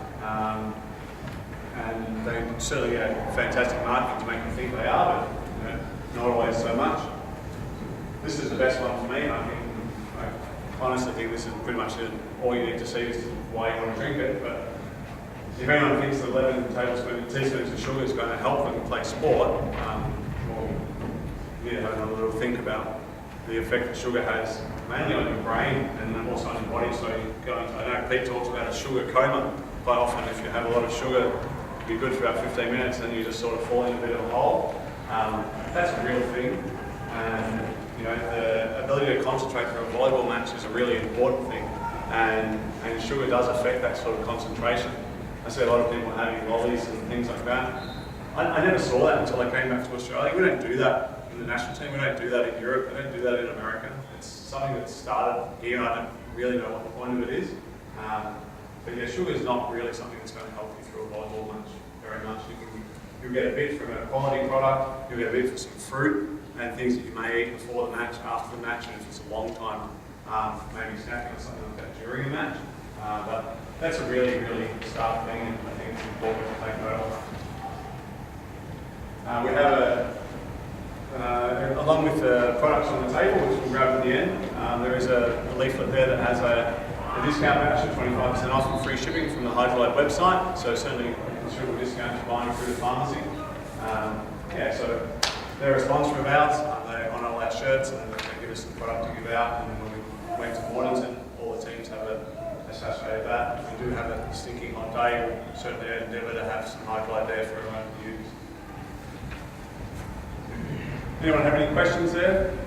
and they certainly have fantastic marketing to make you think they are, but not always so much. This is the best one for me. I honestly think this is pretty much all you need to see. This is why you want to drink it. But if anyone thinks that 11 teaspoons of sugar is going to help them play sport, well, you need to have another little think about the effect that sugar has mainly on your brain and also on your body. So I know Pete talks about a sugar coma. Quite often, if you have a lot of sugar, you're good for about 15 minutes, and then you just sort of fall in a bit of a hole. That's a real thing. And the ability to concentrate through a volleyball match is a really important thing. And sugar does affect that sort of concentration. I see a lot of people having lollies and things like that. I never saw that until I came back to Australia. We don't do that in the national team. We don't do that in Europe. We don't do that in America. It's something that started here. I don't really know what the point of it is. But yeah, sugar is not really something that's going to help you through a volleyball match very much. You'll get a bit from a quality product. You'll get a bit from some fruit and things that you may eat before the match, after the match, and if it's a long time, maybe snacking or something like that during a match. But that's a really, really start thing, and I think it's important to take note of. We have along with the products on the table, which we'll grab at the end, there is a leaflet there that has a discount voucher, 25% off and free shipping from the Hydrolite website. So certainly a considerable discount to buying through the pharmacy. So they're a sponsor of ours. They honour all our shirts and they give us some product to give out. And then when we went to Mornington, all the teams have a sachet of that. If we do have a stinking hot day, we'll certainly endeavour to have some Hydrolite there for everyone to use. Anyone have any questions there?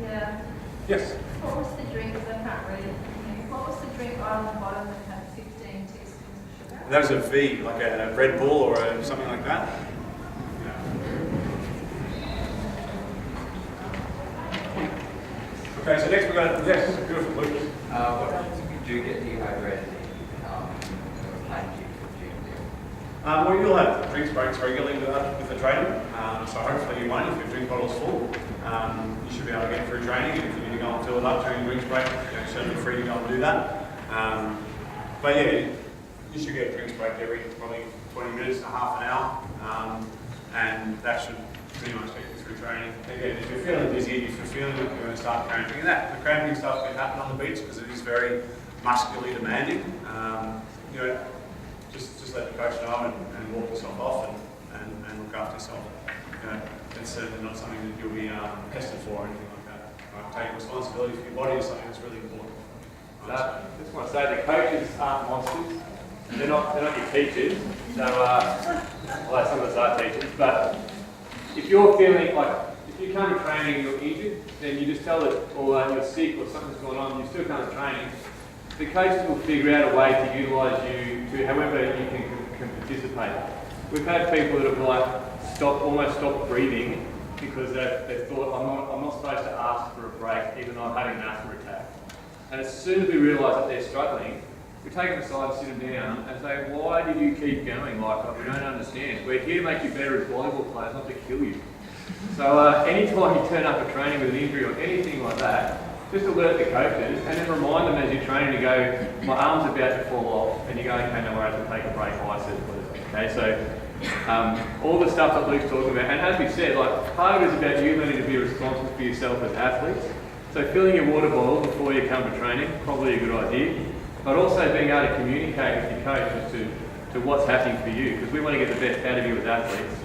Yeah. Yes. What was the drink? Because I can't read it. What was the drink on the bottom that had 15 teaspoons of sugar? That was a V, like a Red Bull or something like that. Okay, so next we're going to, yes, beautiful, Lucas. What happens if you do get dehydrated playing for GMVA? Well, you'll have drinks breaks regularly with the training, so hopefully you won't if your drink bottle's full. You should be able to get through training, and if you need to go and fill it up during drinks break, you're certainly free to go and do that. But yeah, you should get a drinks break every probably 20 minutes to half an hour, and that should pretty much get you through training. Again, if you're feeling dizzy, if you're feeling like you're going to start cramping, and the cramping stuff can happen on the beach because it is very muscularly demanding. Just let the coach know and walk yourself off and look after yourself. It's certainly not something that you'll be tested for or anything like that. Taking responsibility for your body is something that's really important. I just want to say the coaches aren't monsters. They're not your teachers. So, well, some of us are teachers, but if you're feeling like, if you come to training and you're injured, then you just tell it, or you're sick or something's going on, you still come to training. The coaches will figure out a way to utilise you to however you can participate. We've had people that have almost stopped breathing because they thought, I'm not supposed to ask for a break even though I'm having an asthma attack. And as soon as we realise that they're struggling, we take them aside, sit them down and say, why did you keep going? Like, we don't understand. We're here to make you better as volleyball players, not to kill you. So anytime you turn up at training with an injury or anything like that, just alert the coaches and then remind them as you're training to go, my arm's about to fall off, and you go, okay, no worries, we'll take a break, I said, please. Okay, so all the stuff that Luke's talking about, and as we said, like, part of it is about you learning to be responsible for yourself as athletes. So filling your water bottle before you come to training, probably a good idea, but also being able to communicate with your coach as to what's happening for you, because we want to get the best out of you as athletes,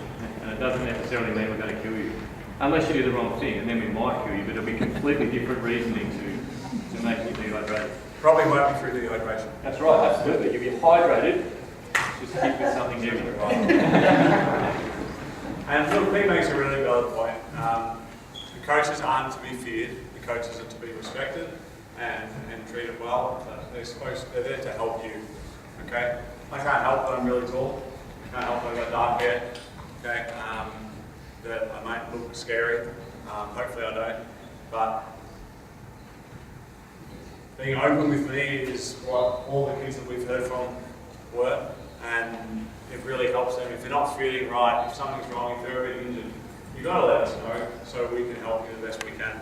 and it doesn't necessarily mean we're going to kill you. Unless you do the wrong thing, and then we might kill you, but it'll be completely different reasoning to make you dehydrated. Probably won't be through dehydration. That's right, absolutely. You'll be hydrated, just keep with something heavy. And look, Pete makes a really valid point. The coaches aren't to be feared. The coaches are to be respected and treated well. They're there to help you. Okay? I can't help that I'm really tall. I can't help that I've got dark hair. Okay? That I might look scary. Hopefully I don't. But being open with me is what all the kids that we've heard from were, and it really helps them. If they're not feeling right, if something's wrong, if they're a bit injured, you've got to let us know so we can help you the best we can.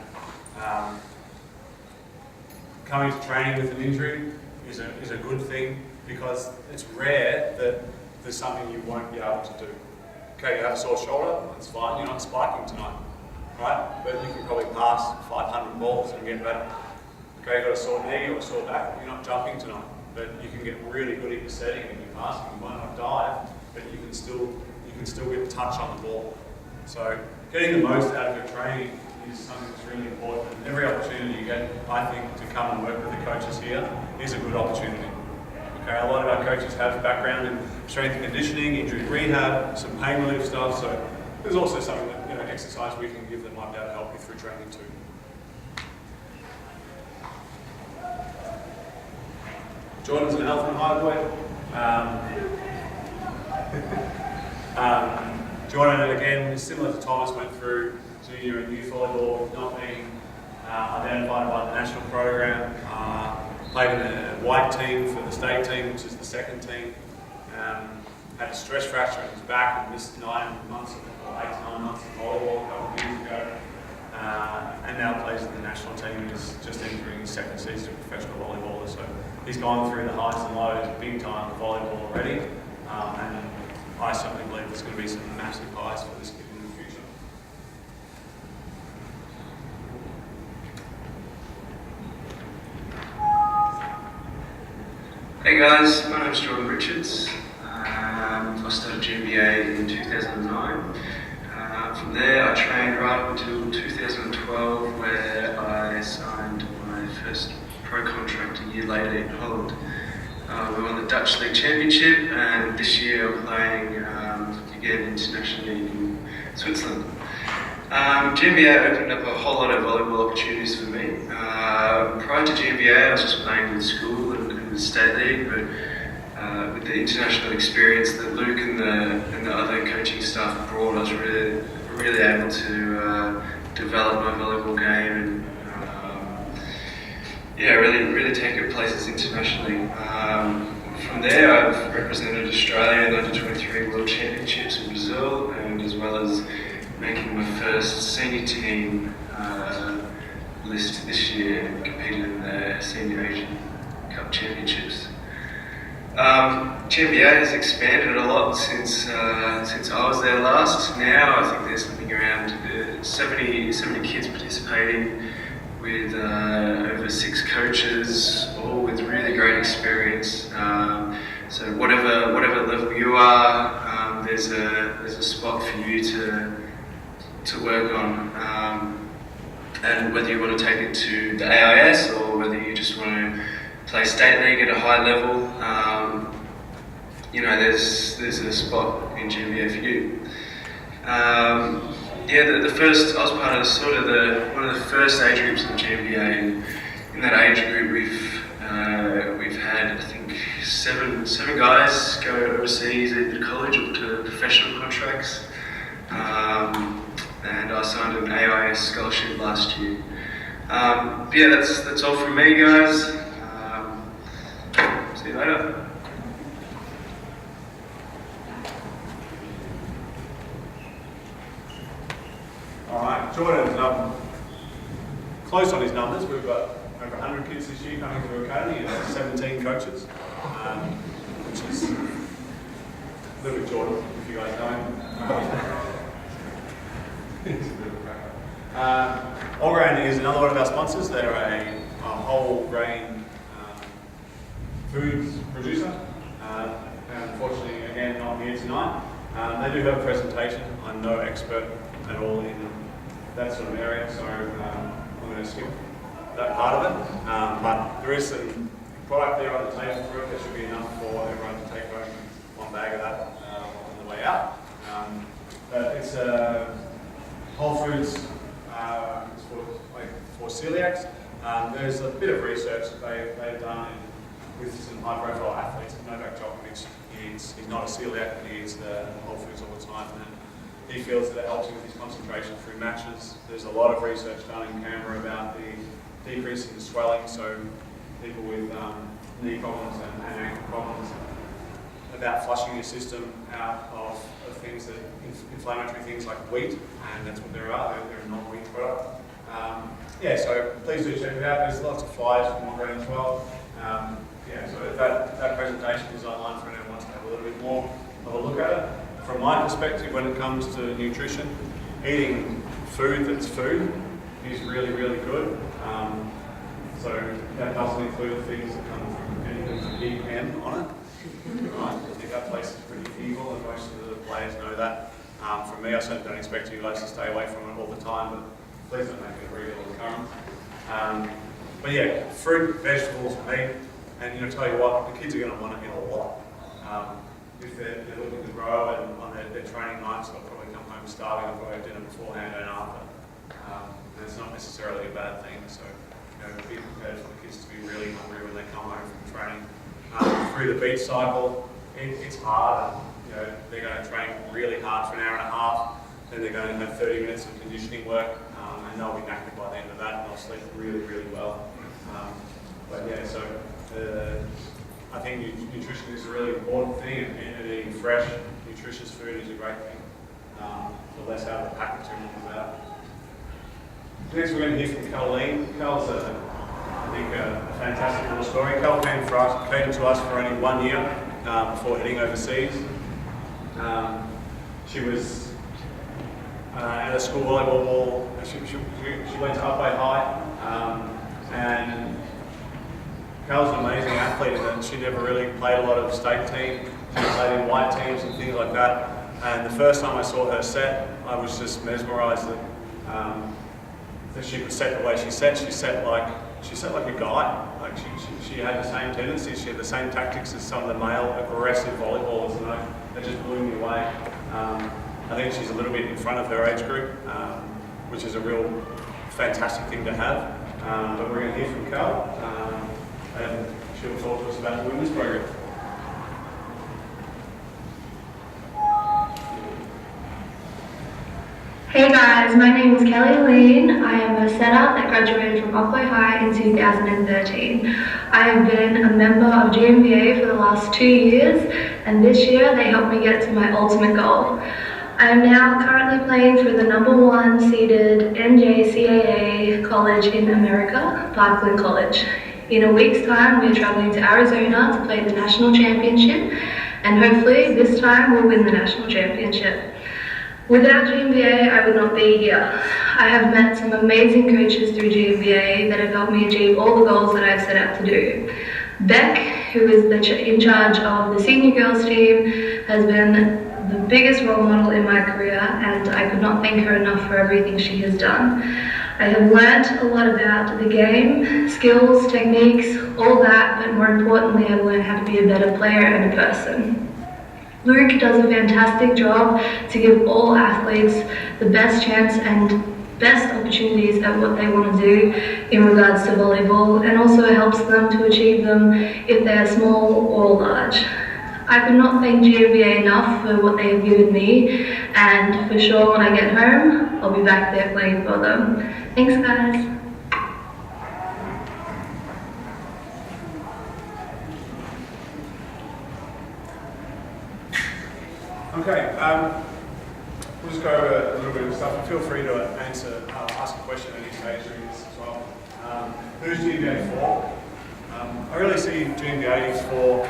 Coming to training with an injury is a good thing because it's rare that there's something you won't be able to do. Okay, you have a sore shoulder, that's fine, you're not spiking tonight, right? But you can probably pass 500 balls and get better. Okay, you've got a sore knee or a sore back, you're not jumping tonight, but you can get really good at your setting and your passing. You might not dive, but you can still get a touch on the ball. So getting the most out of your training is something that's really important. And every opportunity you get, I think, to come and work with the coaches here is a good opportunity. Okay, a lot of our coaches have background in strength and conditioning, injury rehab, some pain relief stuff. So there's also something that, exercise we can give that might be able to help you through training too. Jordan's an elephant highway. Jordan, again, similar to Thomas, went through junior and youth volleyball, not being identified by the national program. Played in a white team for the state team, which is the second team. Had a stress fracture in his back and missed 8 to 9 months of volleyball a couple of years ago. And now plays in the national team and is just entering his second season of professional volleyballer. So he's gone through the highs and lows big time of volleyball already. And I certainly believe there's going to be some massive highs for this kid in the future. Hey guys, my name's Jordan Richards. I started GMVA in 2009. From there I trained right up until 2012 where I signed my first pro contract a year later in Holland. We won the Dutch League Championship and this year I'm playing again internationally in Switzerland. GMVA opened up a whole lot of volleyball opportunities for me. Prior to GMVA I was just playing with school and the state league, but with the international experience that Luke and the other coaching staff brought, I was really able to develop my volleyball game and really take it places internationally. From there, I've represented Australia in the Under-23 World Championships in Brazil, and as well as making my first senior team list this year and competed in the Senior Asian Cup Championships. GMVA has expanded a lot since I was there last. Now I think there's something around 70 kids participating with over 6 coaches, all with really great experience. So whatever level you are, there's a spot for you to work on. And whether you want to take it to the AIS or whether you just want to play state league at a high level, there's a spot in GMVA for you. The first, I was part of one of the first age groups in GMVA, and in that age group we've had, I think, seven guys go overseas, either to college or to professional contracts. And I signed an AIS scholarship last year. That's all from me, guys. See you later. Alright, Jordan's close on his numbers. We've got over 100 kids this year coming through Academy and 17 coaches, which is a little bit Jordan, if you guys know him. He's a bit of a cracker. Allgrain is another one of our sponsors. They're a whole grain foods producer. And unfortunately, again, not here tonight. They do have a presentation. I'm no expert at all in that sort of area, so I'm going to skip that part of it. But there is some product there on the table for it. There should be enough for everyone to take home one bag of that on the way out. but it's Whole Foods for celiacs. There's a bit of research that they've done with some high-profile athletes. Novak Djokovic, he's not a celiac, but he eats the Whole Foods all the time. And he feels that it helps him with his concentration through matches. There's a lot of research done in Canberra about the decrease in the swelling, so people with knee problems and ankle problems, about flushing your system out of things that inflammatory things like wheat, and that's what there are. They're a non-wheat product. Yeah, so please do check it out. There's lots of flyers from Morgan as well. Yeah, so that presentation is online for anyone who wants to have a little bit more of a look at it. From my perspective, when it comes to nutrition, eating food that's food is really, really good. So that doesn't include things that come from anything with EM on it. Right? I think that place is pretty evil, and most of the players know that. From me, I certainly don't expect you guys to stay away from it all the time, but please don't make it a regular occurrence. But yeah, fruit, vegetables, meat, and tell you what, the kids are going to want to eat a lot. If they're looking to grow and on their training nights, they'll probably come home starving. They'll probably have dinner beforehand and after. And it's not necessarily a bad thing. So, be prepared for the kids to be really hungry when they come home from training. Through the beach cycle, it's hard. They're going to train really hard for an hour and a half. Then they're going to have 30 minutes of conditioning work, and they'll be knackered by the end of that, and they'll sleep really, really well. But yeah, so I think nutrition is a really important thing, and eating fresh, nutritious food is a great thing. The less out of the packet too much about. Next, we're going to hear from Colleen. Cal's I think a fantastic little story. Cal came to us for only 1 year before heading overseas. She was at a school volleyball. She went to Upwey High, and Cal's an amazing athlete, and she never really played a lot of state team. She played in white teams and things like that. And the first time I saw her set, I was just mesmerised that she could set the way she set. She set like a guy. Like she had the same tendencies. She had the same tactics as some of the male aggressive volleyballers, and that just blew me away. I think she's a little bit in front of her age group, which is a real fantastic thing to have. But we're going to hear from Cal, and she'll talk to us about the women's program. Hey guys, my name is Kelly Lean. I am a setter that graduated from Upwey High in 2013. I have been a member of GMVA for the last 2 years, and this year they helped me get to my ultimate goal. I am now currently playing for the #1 seeded NJCAA college in America, Parkland College. In a week's time, we are traveling to Arizona to play the national championship, and hopefully this time we'll win the national championship. Without GMVA, I would not be here. I have met some amazing coaches through GMVA that have helped me achieve all the goals that I've set out to do. Beck, who is in charge of the senior girls team, has been the biggest role model in my career, and I could not thank her enough for everything she has done. I have learnt a lot about the game, skills, techniques, all that, but more importantly, I've learned how to be a better player and a person. Luke does a fantastic job to give all athletes the best chance and best opportunities at what they want to do in regards to volleyball, and also helps them to achieve them if they are small or large. I could not thank GMVA enough for what they have given me, and for sure when I get home, I'll be back there playing for them. Thanks guys. Okay, we'll just go over a little bit of stuff. Feel free to ask a question at any stage during this as well. Who's GMVA for? I really see GMVA is for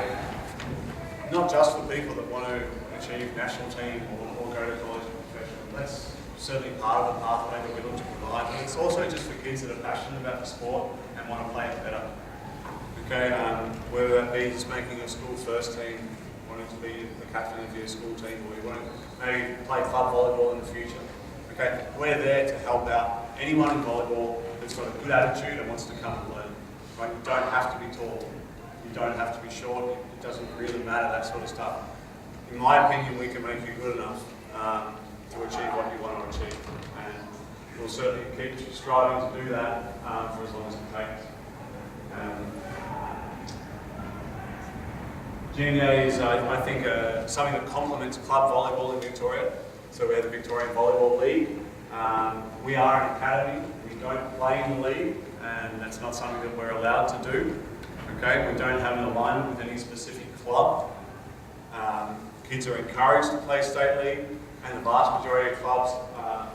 not just for people that want to achieve national team or go to college and professional. That's certainly part of the pathway that we look to provide, but it's also just for kids that are passionate about the sport and want to play it better. Okay, whether that be just making a school first team, wanting to be the captain of your school team, or you want to maybe play club volleyball in the future. Okay, we're there to help out anyone in volleyball that's got a good attitude and wants to come and learn. Right? You don't have to be tall. You don't have to be short. It doesn't really matter, that sort of stuff. In my opinion, we can make you good enough to achieve what you want to achieve. And we'll certainly keep striving to do that for as long as it takes. GMVA is, I think, something that complements club volleyball in Victoria. So we have the Victorian Volleyball League. We are an academy. We don't play in the league, and that's not something that we're allowed to do. Okay, we don't have an alignment with any specific club. Kids are encouraged to play state league, and the vast majority of clubs are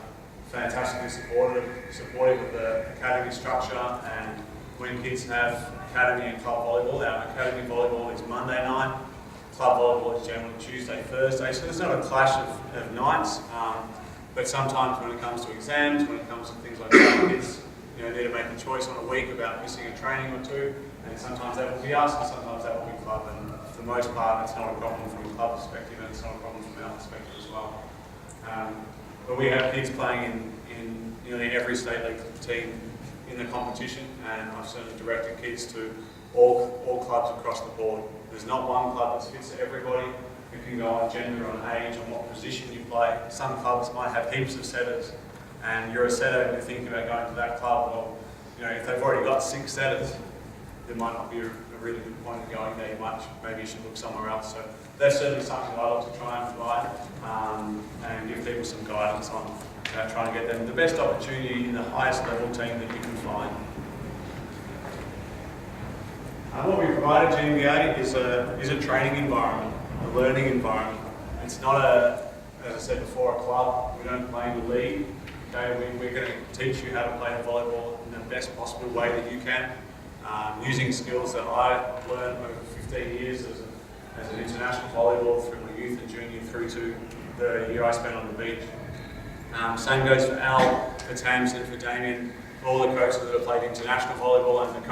fantastically supportive of the academy structure. And when kids have academy and club volleyball, our academy volleyball is Monday night, club volleyball is generally Tuesday, Thursday. So there's not a clash of nights, but sometimes when it comes to exams, when it comes to things like that, kids need to make a choice on a week about missing a training or two, and sometimes that will be us, and sometimes that will be club. And for the most part, it's not a problem from a club perspective, and it's not a problem from our perspective as well. But we have kids playing in nearly every state league team in the competition, and I've certainly directed kids to all clubs across the board. There's not one club that fits everybody. It can go on gender, on age, on what position you play. Some clubs might have heaps of setters, and you're a setter and you're thinking about going to that club. Well, if they've already got 6 setters, there might not be a really good point of going there much. Maybe you should look somewhere else. So that's certainly something I look to try and provide and give people some guidance on trying to get them the best opportunity in the highest level team that you can find. What we provide at GMVA is a training environment, a learning environment. It's not as I said before, a club. We don't play in the league. Okay, we're going to teach you how to play the volleyball in the best possible way that you can, using skills that I learned over 15 years as an international volleyball through my youth and junior through to the year I spent on the beach. Same goes for Al, for Tamsin, for Damien, all the coaches that have played international volleyball, and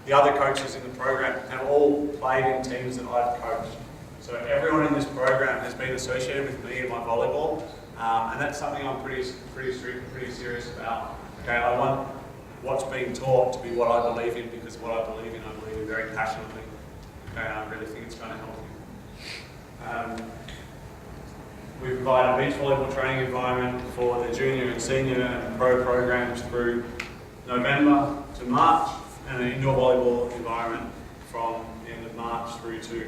the other coaches in the program have all played in teams that I've coached. So everyone in this program has been associated with me in my volleyball, and that's something I'm pretty strict, pretty serious about. Okay, I want what's being taught to be what I believe in, because what I believe in very passionately. Okay, and I really think it's going to help you. We provide a beach volleyball training environment for the junior and senior and pro programs through November to March, and an indoor volleyball environment from the end of March through to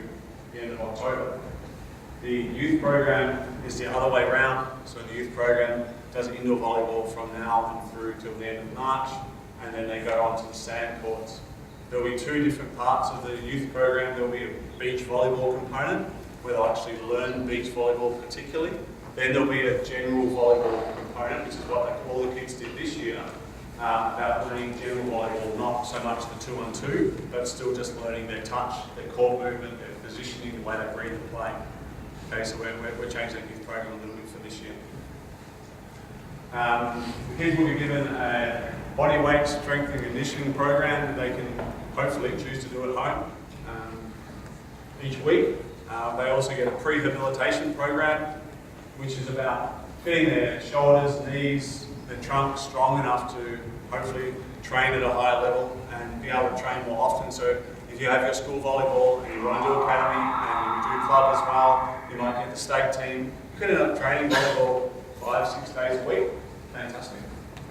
the end of October. The youth program is the other way around, so the youth program does indoor volleyball from now and through till the end of March, and then they go on to the sand courts. There will be 2 different parts of the youth program. There will be a beach volleyball component, where they'll actually learn beach volleyball particularly. Then there'll be a general volleyball component, which is what all the kids did this year, about learning general volleyball, not so much the 2-on-2, but still just learning their touch, their core movement, their positioning, the way they breathe and play. Okay, so we're changing the youth program a little bit for this year. The kids will be given a body weight strength and conditioning program that they can hopefully choose to do at home each week. They also get a prehabilitation program, which is about getting their shoulders, knees, their trunk strong enough to hopefully train at a higher level and be able to train more often. So if you have your school volleyball and you want to do academy and you do club as well, you might get the state team. You could end up training volleyball 5-6 days a week. Fantastic.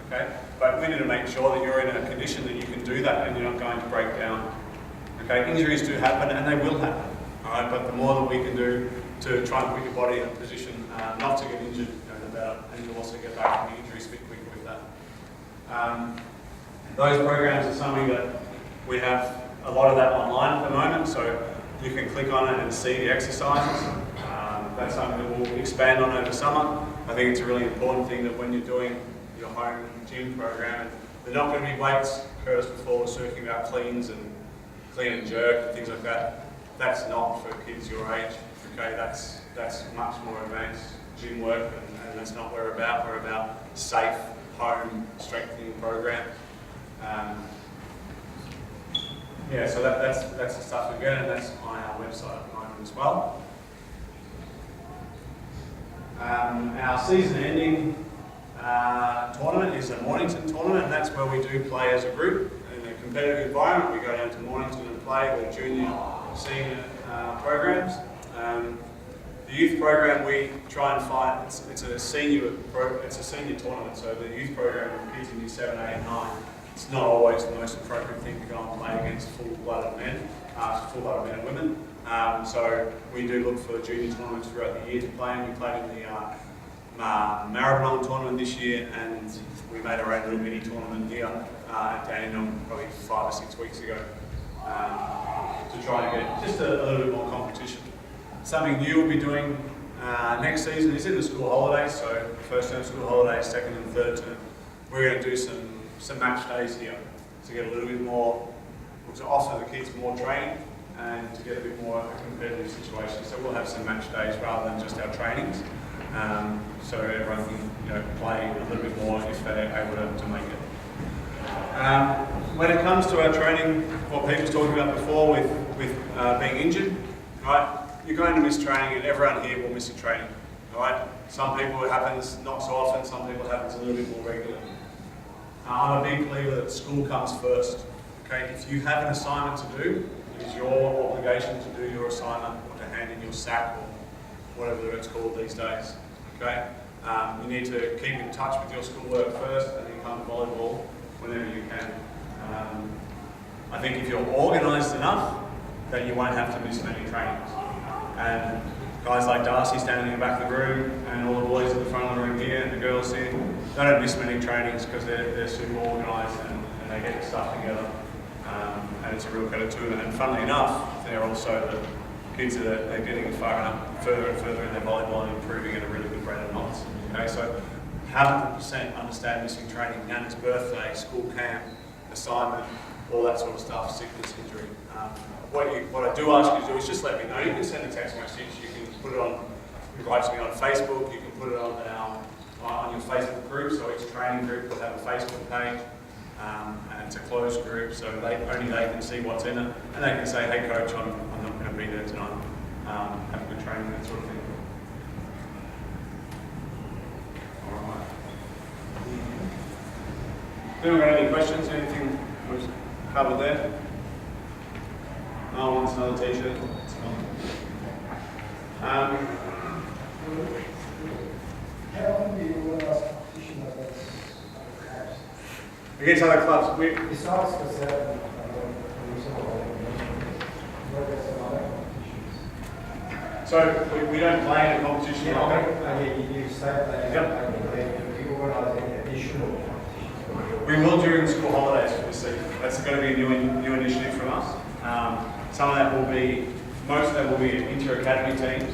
Okay? But we need to make sure that you're in a condition that you can do that and you're not going to break down. Okay? Injuries do happen, and they will happen. All right? But the more that we can do to try and put your body in a position not to get injured, the better, and you'll also get back from the injuries a bit quicker with that. Those programs are something that we have a lot of that online at the moment, so you can click on it and see the exercises. That's something that we'll expand on over summer. I think it's a really important thing that when you're doing your home gym program, they're not going to be weights. Curtis before was talking about clean and jerk and things like that. That's not for kids your age. Okay, that's much more advanced gym work, and that's not what we're about. We're about safe home strengthening program. Yeah, so that's the stuff we get, and that's on our website at the moment as well. Our season-ending tournament is a Mornington tournament, and that's where we do play as a group. In a competitive environment, we go down to Mornington and play with junior, senior programs. The youth program we try and find, it's a senior tournament, so the youth program with kids in year 7, 8 and 9, it's not always the most appropriate thing to go and play against full-blooded men and women. So we do look for junior tournaments throughout the year to play in. We played in the Maribyrnong tournament this year, and we made our own little mini tournament here at Dandenong probably 5 or 6 weeks ago to try and get just a little bit more competition. Something new we'll be doing next season is in the school holidays, so first term school holidays, second and third term. We're going to do some match days here to get a little bit more, to offer the kids more training and to get a bit more competitive situation. So we'll have some match days rather than just our trainings, so everyone can play a little bit more if they're able to make it. When it comes to our training, what Pete was talking about before with being injured, right? You're going to miss training, and everyone here will miss a training. All right? Some people it happens not so often, some people it happens a little bit more regularly. I'm a big believer that school comes first. Okay? If you have an assignment to do, it is your obligation to do your assignment or to hand in your SAC or whatever it's called these days. Okay? You need to keep in touch with your schoolwork first and then come to volleyball whenever you can. I think if you're organised enough, then you won't have to miss many trainings. And guys like Darcy standing in the back of the room, and all the boys at the front of the room here, and the girls here, they don't miss many trainings because they're super organised and they get their stuff together. And it's a real credit to them. And funnily enough, they're also the kids that are getting further and further in their volleyball and improving at a really good rate of knots. Okay, so 100% understand missing training, Nana's birthday, school camp, assignment, all that sort of stuff, sickness, injury. What I do ask you to do is just let me know. You can send a text message, you can put it on, you can write to me on Facebook, you can put it on your Facebook group, so each training group will have a Facebook page, and it's a closed group, so only they can see what's in it, and they can say, hey coach, I'm not going to be there tonight, have a good training, that sort of thing. Alright. Anyone got any questions, anything was covered there? No, wants another t-shirt. How often do you organise competition against other clubs? Besides the 7, so we don't play in a competition. You say that you organise any additional competitions. We will during the school holidays for this season. That's going to be a new initiative from us. Some of that will be, most of them will be inter-academy teams,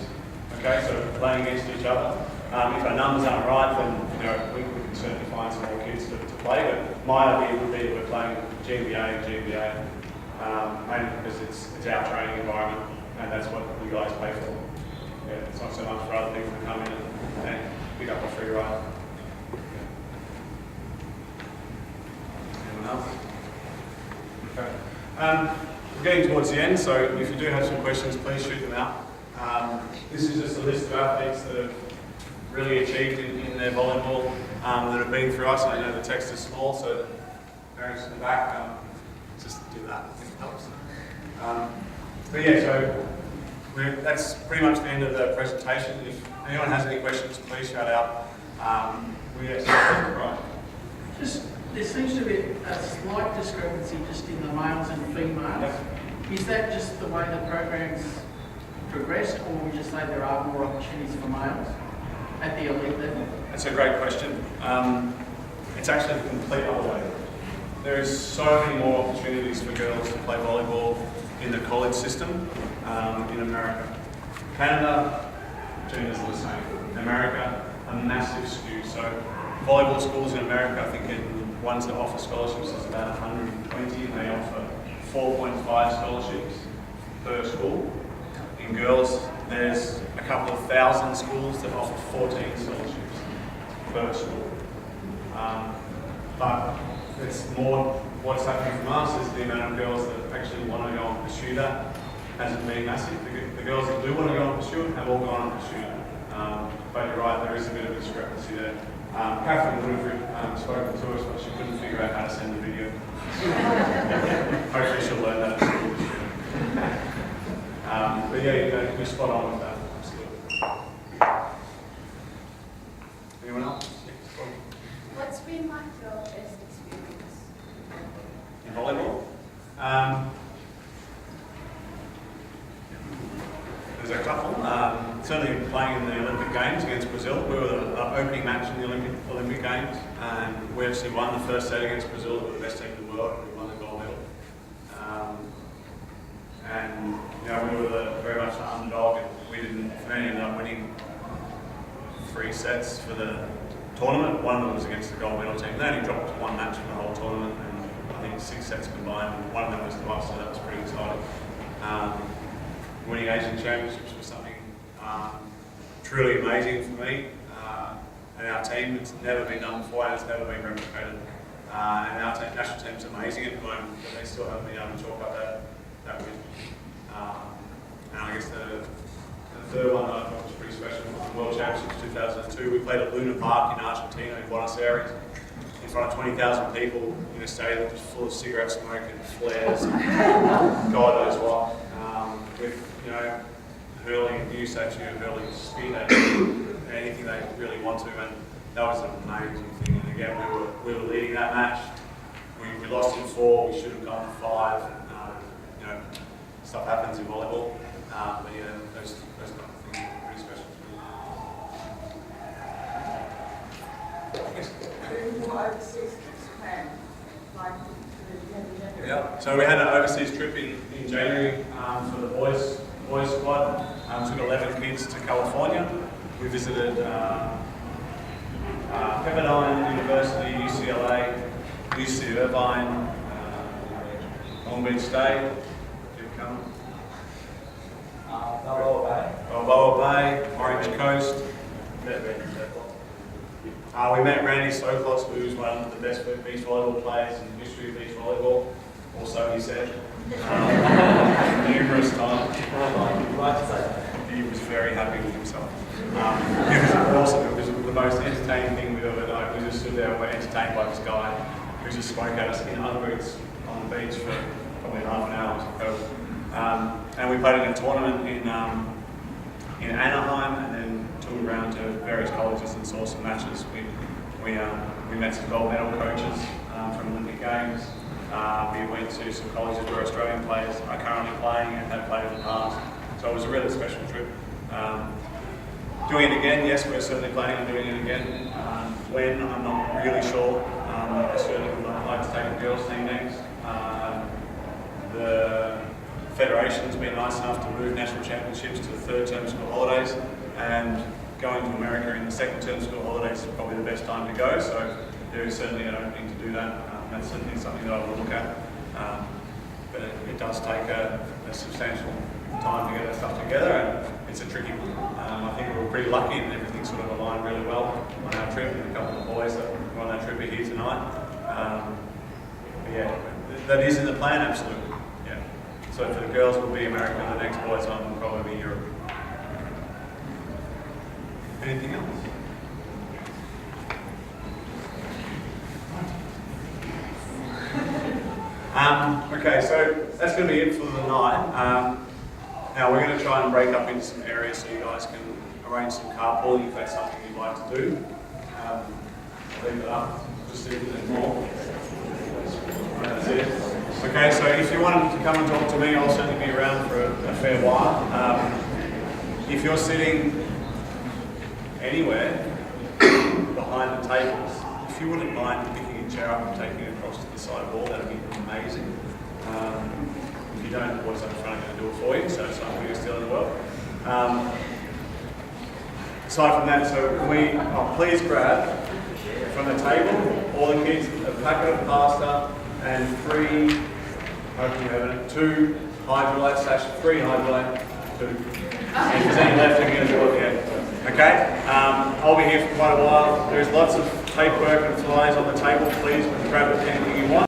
okay, so playing against each other. If our numbers aren't right, then we can certainly find some more kids to play, but my idea would be that we're playing GMVA, mainly because it's our training environment, and that's what you guys pay for. Yeah, it's not so much for other people to come in and pick up a free ride. Anyone else? Okay. We're getting towards the end, so if you do have some questions, please shoot them out. This is just a list of athletes that have really achieved in their volleyball that have been through us. I know the text is small, so the parents in the back, just do that. I think it helps. But yeah, so that's pretty much the end of the presentation. If anyone has any questions, please shout out. Right. There seems to be a slight discrepancy just in the males and females. Yep. Is that just the way the program's progressed, or would you say there are more opportunities for males at the elite level? That's a great question. It's actually the complete other way. There is so many more opportunities for girls to play volleyball in the college system in America. Canada, genders are the same. In America, a massive skew. So volleyball schools in America, I think in ones that offer scholarships is about 120, and they offer 4.5 scholarships per school. In girls, there's a couple of thousand schools that offer 14 scholarships per school. But it's more, what's happening from us is the amount of girls that actually want to go and pursue that hasn't been massive. The girls that do want to go and pursue it have all gone and pursued it. But you're right, there is a bit of a discrepancy there. Catherine would have spoken to us, but she couldn't figure out how to send the video. Hopefully she'll learn that at school this year. But yeah, you're spot on with that, absolutely. certainly playing in the Olympic Games against Brazil. We were the opening match in the Olympic Games, and we actually won the first set against Brazil. We were the best team in the world. We won the gold medal. And you know, we were very much the underdog, and we ended up winning 3 sets for the tournament. One of them was against the gold medal team. They only dropped 1 match for the whole tournament, and I think 6 sets combined. And one of them was to us, so that was pretty exciting. Winning Asian Championships was something truly amazing for me and our team. It's never been done before, and it's never been replicated. And our national team's amazing at the moment, but they still haven't been able to chalk up that win. And I guess the third one I thought was pretty special was the World Championships 2002. We played at Luna Park in Argentina, in Buenos Aires, in front of 20,000 people in a stadium that was full of cigarette smoke and flares and God knows what. With, you know, hurling abuse at you, hurling spit at you, anything they really want to, and that was an amazing thing. And again, we were leading that match. We lost in 4. We should have gone 5. You know, stuff happens in volleyball, but yeah, those kind of things are pretty special to me. Yeah. So we had an overseas trip in January for the boys squad. Took 11 kids to California. We visited Pepperdine University, UCLA, UC Irvine, Long Beach State. Keep coming. Balboa Bay, Orange Coast. We met Randy Soklos, who's one of the best beach volleyball players in the history of beach volleyball. Also, he said, numerous times. He was very happy with himself. It was awesome. It was the most entertaining thing we've ever done. We just stood there and were entertained by this guy who just spoke at us in underboots on the beach for probably half an hour. It was incredible. And we played in a tournament in Anaheim, and then toured around to various colleges and saw some matches. We met some gold medal coaches from Olympic Games. We went to some colleges where Australian players are currently playing and have played in the past. So it was a really special trip. Doing it again, yes, we're certainly planning on doing it again. When, I'm not really sure. I certainly would like to take the girls team next. The Federation's been nice enough to move national championships to the 3rd term school holidays, and going to America in the 2nd term school holidays is probably the best time to go, so there is certainly an opening to do that. That's certainly something that I will look at, but it does take a substantial time to get that stuff together, and it's a tricky one. I think we were pretty lucky and everything sort of aligned really well on our trip, and a couple of boys that were on that trip are here tonight. But yeah, that is in the plan, absolutely. Yeah. So for the girls will be America, the next boys on will probably be Europe. Anything else? Okay, so that's going to be it for the night. Now we're going to try and break up into some areas so you guys can arrange some carpooling if that's something you'd like to do. Leave it up, just see if there's more. That's it. Okay, so if you wanted to come and talk to me, I'll certainly be around for a fair while. If you're sitting anywhere behind the tables, if you wouldn't mind picking a chair up and taking it across to the side wall, that'd be amazing. If you don't, the boys up front are going to do it for you, so it's not the biggest deal in the world. Aside from that, so please grab from the table, all the kids, a packet of pasta and 3, hopefully you have it, 2 hydrolate, /3 hydrolate, 2. And if there's any left, you're going to do it again. Okay? I'll be here for quite a while. There's lots of paperwork and flyers on the table. Please grab anything you want.